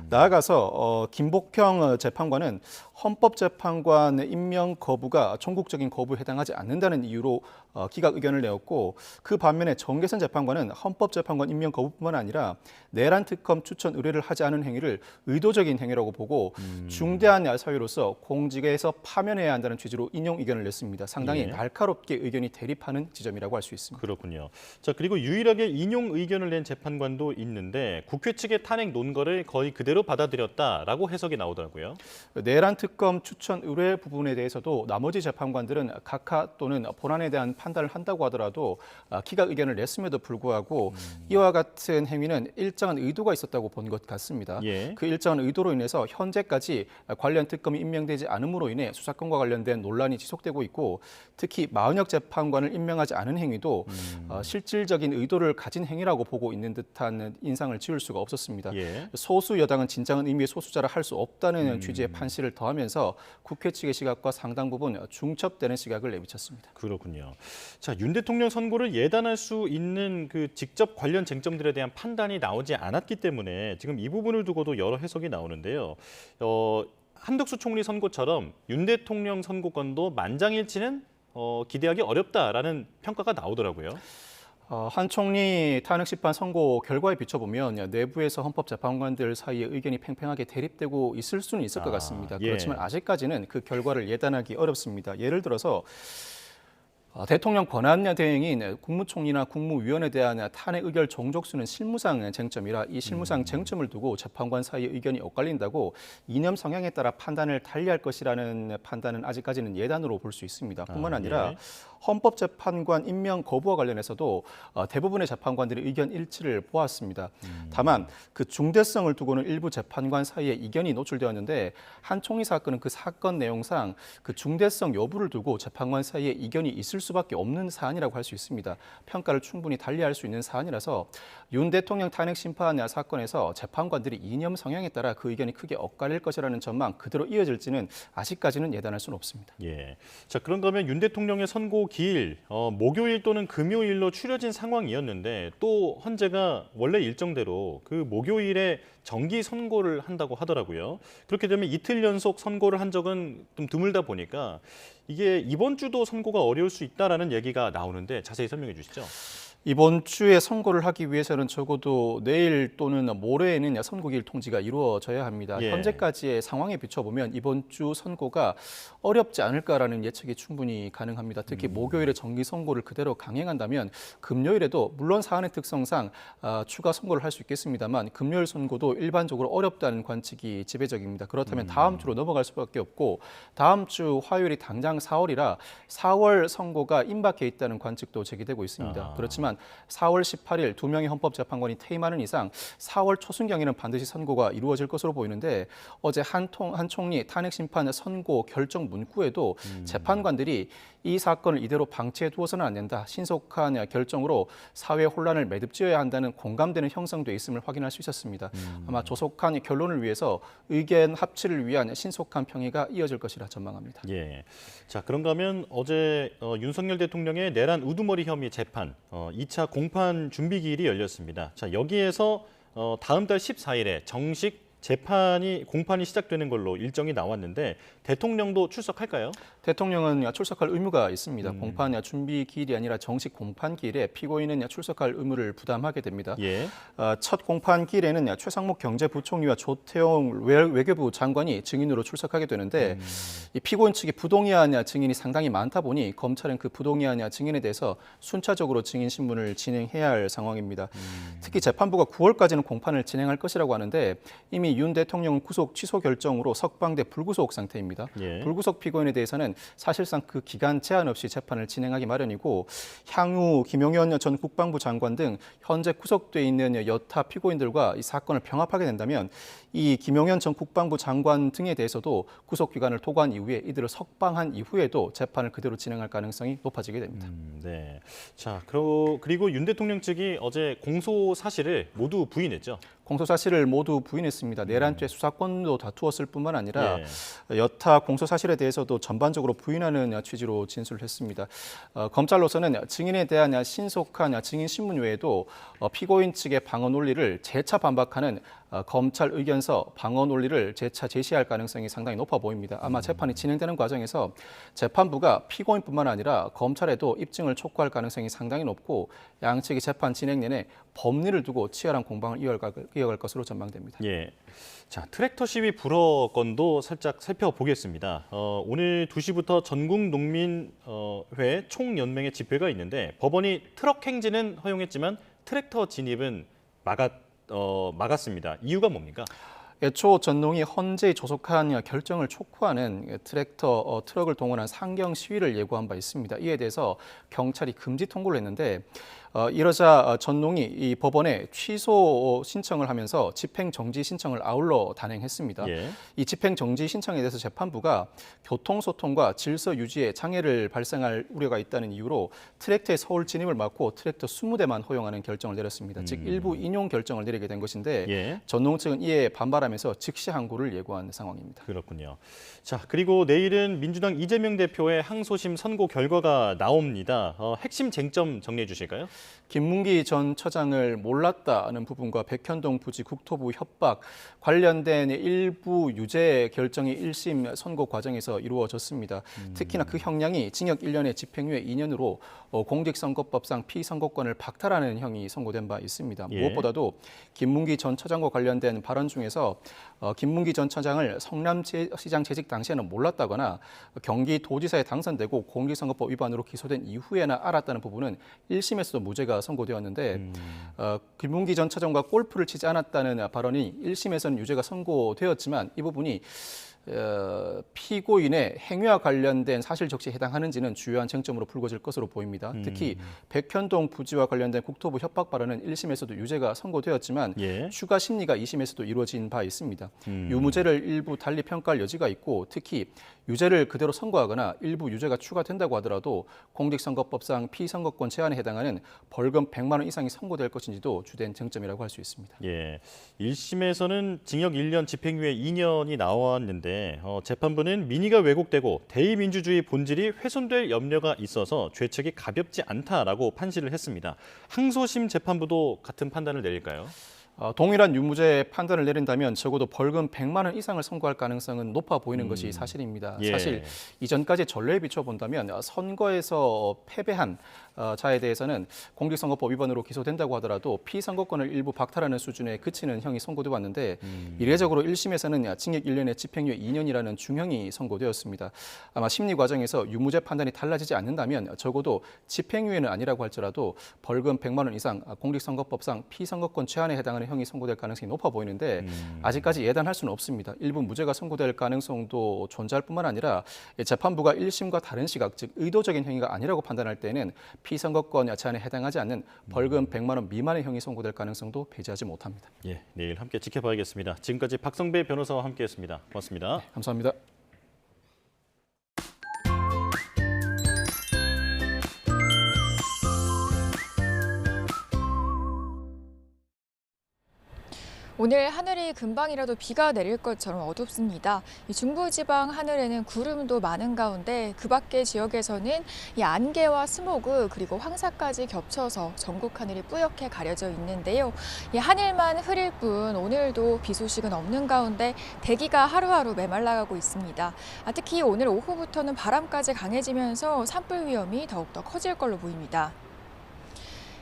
나아가서 김복형 재판관은 헌법재판관 임명 거부가 전국적인 거부에 해당하지 않는다는 이유로 기각 의견을 내었고 그 반면에 정계선 재판관은 헌법재판관 임명 거부뿐만 아니라 내란 특검 추천 의뢰를 하지 않은 행위를 의도적인 행위라고 보고 중대한 사유로서 공직에서 파면해야 한다는 취지로 인용 의견을 냈습니다. 상당히 예. 날카롭게 의견이 대립하는 지점이라고 할 수 있습니다. 그렇군요. 자, 그리고 유일하게 인용 의견을 낸 재판관도 있는데 국회 측의 탄핵 논거를 거의 그대로 받아들였다라고 해석이 나오더라고요. 내란 특검 추천 의뢰 부분에 대해서도 나머지 재판관들은 각하 또는 본안에 대한 판단을 한다고 하더라도 기각 의견을 냈음에도 불구하고 이와 같은 행위는 일정한 의도가 있었다고 본 것 같습니다. 예. 그 일정한 의도로 인해서 현재까지 관련 특검이 임명되지 않음으로 인해 수사권과 관련된 논란이 지속되고 있고 특히 마은혁 재판관을 임명하지 않은 행위도 실질적인 의도를 가진 행위라고 보고 있는 듯한 인상을 지울 수가 없었습니다. 예. 소수 여당은 진정한 의미의 소수자라 할 수 없다는 취지의 판시를 더하면서 국회 측의 시각과 상당 부분 중첩되는 시각을 내비쳤습니다. 그렇군요. 자, 윤 대통령 선고를 예단할 수 있는 그 직접 관련 쟁점들에 대한 판단이 나오지 않았기 때문에 지금 이 부분을 두고도 여러 해석이 나오는데요. 한덕수 총리 선고처럼 윤 대통령 선고건도 만장일치는 기대하기 어렵다라는 평가가 나오더라고요. 한 총리 탄핵 심판 선고 결과에 비춰보면 내부에서 헌법재판관들 사이에 의견이 팽팽하게 대립되고 있을 수는 있을 것 같습니다. 예. 그렇지만 아직까지는 그 결과를 예단하기 어렵습니다. 예를 들어서 대통령 권한대행인 국무총리나 국무위원에 대한 탄핵 의결 종족수는 실무상 쟁점이라 이 실무상 쟁점을 두고 재판관 사이의 의견이 엇갈린다고 이념 성향에 따라 판단을 달리할 것이라는 판단은 아직까지는 예단으로 볼 수 있습니다. 뿐만 아니라 예. 헌법재판관 임명 거부와 관련해서도 대부분의 재판관들의 의견 일치를 보았습니다. 다만 그 중대성을 두고는 일부 재판관 사이에 이견이 노출되었는데 한 총리 사건은 그 사건 내용상 그 중대성 여부를 두고 재판관 사이에 이견이 있을 수밖에 없는 사안이라고 할 수 있습니다. 평가를 충분히 달리할 수 있는 사안이라서 윤 대통령 탄핵 심판 사건에서 재판관들이 이념 성향에 따라 그 의견이 크게 엇갈릴 것이라는 전망 그대로 이어질지는 아직까지는 예단할 수는 없습니다. 예. 자, 그런가 하면 윤 대통령의 선고 기일 목요일 또는 금요일로 추려진 상황이었는데 또 헌재가 원래 일정대로 그 목요일에 정기 선고를 한다고 하더라고요. 그렇게 되면 이틀 연속 선고를 한 적은 좀 드물다 보니까 이게 이번 주도 선고가 어려울 수 있다라는 얘기가 나오는데 자세히 설명해 주시죠. 이번 주에 선고를 하기 위해서는 적어도 내일 또는 모레에는 선고기일 통지가 이루어져야 합니다. 예. 현재까지의 상황에 비춰보면 이번 주 선고가 어렵지 않을까라는 예측이 충분히 가능합니다. 특히 목요일에 정기 선고를 그대로 강행한다면 금요일에도 물론 사안의 특성상 추가 선고를 할 수 있겠습니다만 금요일 선고도 일반적으로 어렵다는 관측이 지배적입니다. 그렇다면 다음 주로 넘어갈 수밖에 없고 다음 주 화요일이 당장 4월이라 4월 선고가 임박해 있다는 관측도 제기되고 있습니다. 그렇지만 4월 18일 2명의 헌법재판관이 퇴임하는 이상 4월 초순경에는 반드시 선고가 이루어질 것으로 보이는데 어제 한 총리 탄핵심판 선고 결정 문구에도 재판관들이 이 사건을 이대로 방치해 두어서는 안 된다. 신속한 결정으로 사회 혼란을 매듭지어야 한다는 공감대는 형성돼 있음을 확인할 수 있었습니다. 아마 조속한 결론을 위해서 의견 합치를 위한 신속한 평의가 이어질 것이라 전망합니다. 예. 자, 그런가 하면 어제 윤석열 대통령의 내란 우두머리 혐의 재판 2차 공판 준비기일이 열렸습니다. 자, 여기에서 다음 달 14일에 정식 공판이 시작되는 걸로 일정이 나왔는데 대통령도 출석할까요? 대통령은 출석할 의무가 있습니다. 공판 준비 기일이 아니라 정식 공판 기일에 피고인은 출석할 의무를 부담하게 됩니다. 예. 첫 공판 기일에는 최상목 경제부총리와 조태용 외교부 장관이 증인으로 출석하게 되는데 이 피고인 측이 부동의한 증인이 상당히 많다 보니 검찰은 그 부동의한 증인에 대해서 순차적으로 증인 신문을 진행해야 할 상황입니다. 특히 재판부가 9월까지는 공판을 진행할 것이라고 하는데 이미 윤 대통령 구속 취소 결정으로 석방돼 불구속 상태입니다. 예. 불구속 피고인에 대해서는 사실상 그 기간 제한 없이 재판을 진행하기 마련이고 향후 김용현 전 국방부 장관 등 현재 구속돼 있는 여타 피고인들과 이 사건을 병합하게 된다면 이 김용현 전 국방부 장관 등에 대해서도 구속 기간을 도구한 이후에 이들을 석방한 이후에도 재판을 그대로 진행할 가능성이 높아지게 됩니다. 네. 자, 그리고 윤 대통령 측이 어제 공소 사실을 모두 부인했죠. 공소 사실을 모두 부인했습니다. 내란죄 수사권도 다투었을 뿐만 아니라 여타 공소 사실에 대해서도 전반적으로 부인하는 취지로 진술했습니다. 검찰로서는 증인에 대한 신속한 증인 신문 외에도 피고인 측의 방어 논리를 재차 반박하는 검찰 의견서 방어 논리를 재차 제시할 가능성이 상당히 높아 보입니다. 아마 재판이 진행되는 과정에서 재판부가 피고인뿐만 아니라 검찰에도 입증을 촉구할 가능성이 상당히 높고 양측이 재판 진행 내내 법리를 두고 치열한 공방을 이어갈 것으로 전망됩니다. 예. 자, 트랙터 시위 불허 건도 살짝 살펴보겠습니다. 오늘 2시부터 전국농민회 총연맹의 집회가 있는데 법원이 트럭 행진은 허용했지만 트랙터 진입은 막았습니다. 이유가 뭡니까? 애초 전농이 헌재의 조속한 결정을 촉구하는 트럭을 동원한 상경 시위를 예고한 바 있습니다. 이에 대해서 경찰이 금지 통보를 했는데 이러자 전농이 이 법원에 취소 신청을 하면서 집행정지 신청을 아울러 단행했습니다. 예. 이 집행정지 신청에 대해서 재판부가 교통소통과 질서 유지에 장애를 발생할 우려가 있다는 이유로 트랙터의 서울 진입을 막고 트랙터 20대만 허용하는 결정을 내렸습니다. 즉 일부 인용 결정을 내리게 된 것인데 전농 측은 이에 반발하면서 즉시 항고를 예고한 상황입니다. 그렇군요. 자, 그리고 내일은 민주당 이재명 대표의 항소심 선고 결과가 나옵니다. 핵심 쟁점 정리해 주실까요? 김문기 전 처장을 몰랐다는 부분과 백현동 부지 국토부 협박 관련된 일부 유죄 결정이 1심 선고 과정에서 이루어졌습니다. 특히나 그 형량이 징역 1년에 집행유예 2년으로 공직선거법상 피선거권을 박탈하는 형이 선고된 바 있습니다. 무엇보다도 김문기 전 처장과 관련된 발언 중에서 김문기 전 처장을 성남시장 재직 당시에는 몰랐다거나 경기도지사에 당선되고 공직선거법 위반으로 기소된 이후에나 알았다는 부분은 1심에서도 무죄가 선고되었는데 김문기 전 처장과 골프를 치지 않았다는 발언이 1심에서는 유죄가 선고되었지만 이 부분이 피고인의 행위와 관련된 사실 적시에 해당하는지는 주요한 쟁점으로 불거질 것으로 보입니다. 특히 백현동 부지와 관련된 국토부 협박 발언은 1심에서도 유죄가 선고되었지만 추가 심리가 2심에서도 이루어진 바 있습니다. 유무죄를 일부 달리 평가할 여지가 있고 특히 유죄를 그대로 선고하거나 일부 유죄가 추가된다고 하더라도 공직선거법상 피선거권 제한에 해당하는 벌금 100만 원 이상이 선고될 것인지도 주된 쟁점이라고 할 수 있습니다. 예, 1심에서는 징역 1년, 집행유예 2년이 나왔는데 재판부는 민의가 왜곡되고 대의민주주의 본질이 훼손될 염려가 있어서 죄책이 가볍지 않다라고 판시를 했습니다. 항소심 재판부도 같은 판단을 내릴까요? 동일한 유무죄 판단을 내린다면 적어도 벌금 100만 원 이상을 선고할 가능성은 높아 보이는 것이 사실입니다. 예. 사실 이전까지 전례에 비춰본다면 선거에서 패배한 자에 대해서는 공직선거법 위반으로 기소된다고 하더라도 피선거권을 일부 박탈하는 수준에 그치는 형이 선고돼 왔는데 이례적으로 1심에서는 징역 1년에 집행유예 2년이라는 중형이 선고되었습니다. 아마 심리 과정에서 유무죄 판단이 달라지지 않는다면 적어도 집행유예는 아니라고 할지라도 벌금 100만 원 이상 공직선거법상 피선거권 제한에 해당하는 형이 선고될 가능성이 높아 보이는데 아직까지 예단할 수는 없습니다. 일부 무죄가 선고될 가능성도 존재할 뿐만 아니라 재판부가 1심과 다른 시각, 즉 의도적인 행위가 아니라고 판단할 때는 피선거권 제한에 해당하지 않는 벌금 100만 원 미만의 형이 선고될 가능성도 배제하지 못합니다. 예, 내일 함께 지켜봐야겠습니다. 지금까지 박성배 변호사와 함께했습니다. 고맙습니다. 네, 감사합니다. 오늘 하늘이 금방이라도 비가 내릴 것처럼 어둡습니다. 이 중부지방 하늘에는 구름도 많은 가운데 그 밖의 지역에서는 이 안개와 스모그 그리고 황사까지 겹쳐서 전국 하늘이 뿌옇게 가려져 있는데요. 이 하늘만 흐릴 뿐 오늘도 비 소식은 없는 가운데 대기가 하루하루 메말라가고 있습니다. 특히 오늘 오후부터는 바람까지 강해지면서 산불 위험이 더욱더 커질 걸로 보입니다.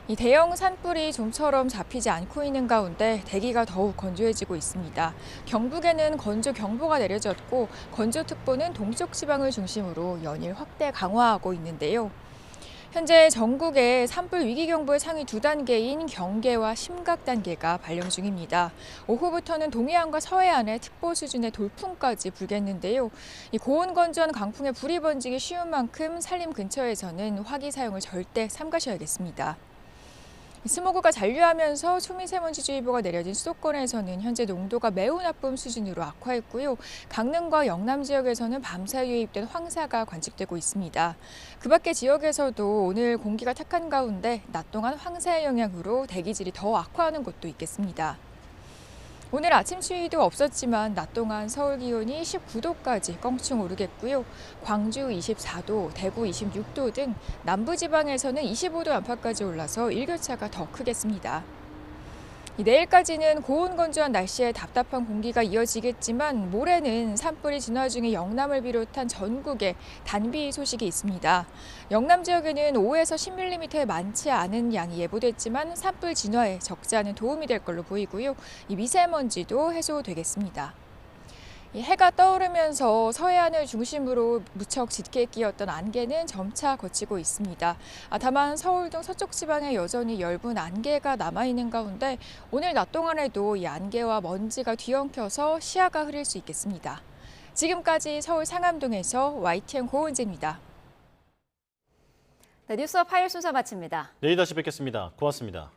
이 대형 산불이 좀처럼 잡히지 않고 있는 가운데 대기가 더욱 건조해지고 있습니다. 경북에는 건조경보가 내려졌고 건조특보는 동쪽 지방을 중심으로 연일 확대 강화하고 있는데요. 현재 전국에 산불 위기경보의 상위 2단계인 경계와 심각 단계가 발령 중입니다. 오후부터는 동해안과 서해안에 특보 수준의 돌풍까지 불겠는데요. 이 고온건조한 강풍에 불이 번지기 쉬운 만큼 산림 근처에서는 화기 사용을 절대 삼가셔야겠습니다. 스모그가 잔류하면서 초미세먼지주의보가 내려진 수도권에서는 현재 농도가 매우 나쁨 수준으로 악화했고요. 강릉과 영남 지역에서는 밤사이에 유입된 황사가 관측되고 있습니다. 그 밖의 지역에서도 오늘 공기가 탁한 가운데 낮 동안 황사의 영향으로 대기질이 더 악화하는 곳도 있겠습니다. 오늘 아침 추위도 없었지만 낮 동안 서울 기온이 19도까지 껑충 오르겠고요. 광주 24도, 대구 26도 등 남부지방에서는 25도 안팎까지 올라서 일교차가 더 크겠습니다. 내일까지는 고온건조한 날씨에 답답한 공기가 이어지겠지만 모레는 산불이 진화 중인 영남을 비롯한 전국에 단비 소식이 있습니다. 영남 지역에는 5에서 10mm의 많지 않은 양이 예보됐지만 산불 진화에 적지 않은 도움이 될 걸로 보이고요. 이 미세먼지도 해소되겠습니다. 해가 떠오르면서 서해안을 중심으로 무척 짙게 끼었던 안개는 점차 걷히고 있습니다. 다만 서울 등 서쪽 지방에 여전히 엷은 안개가 남아있는 가운데 오늘 낮 동안에도 이 안개와 먼지가 뒤엉켜서 시야가 흐릴 수 있겠습니다. 지금까지 서울 상암동에서 YTN 고은재입니다. 네, 뉴스업 화요일 순서 마칩니다. 내일 다시 뵙겠습니다. 고맙습니다.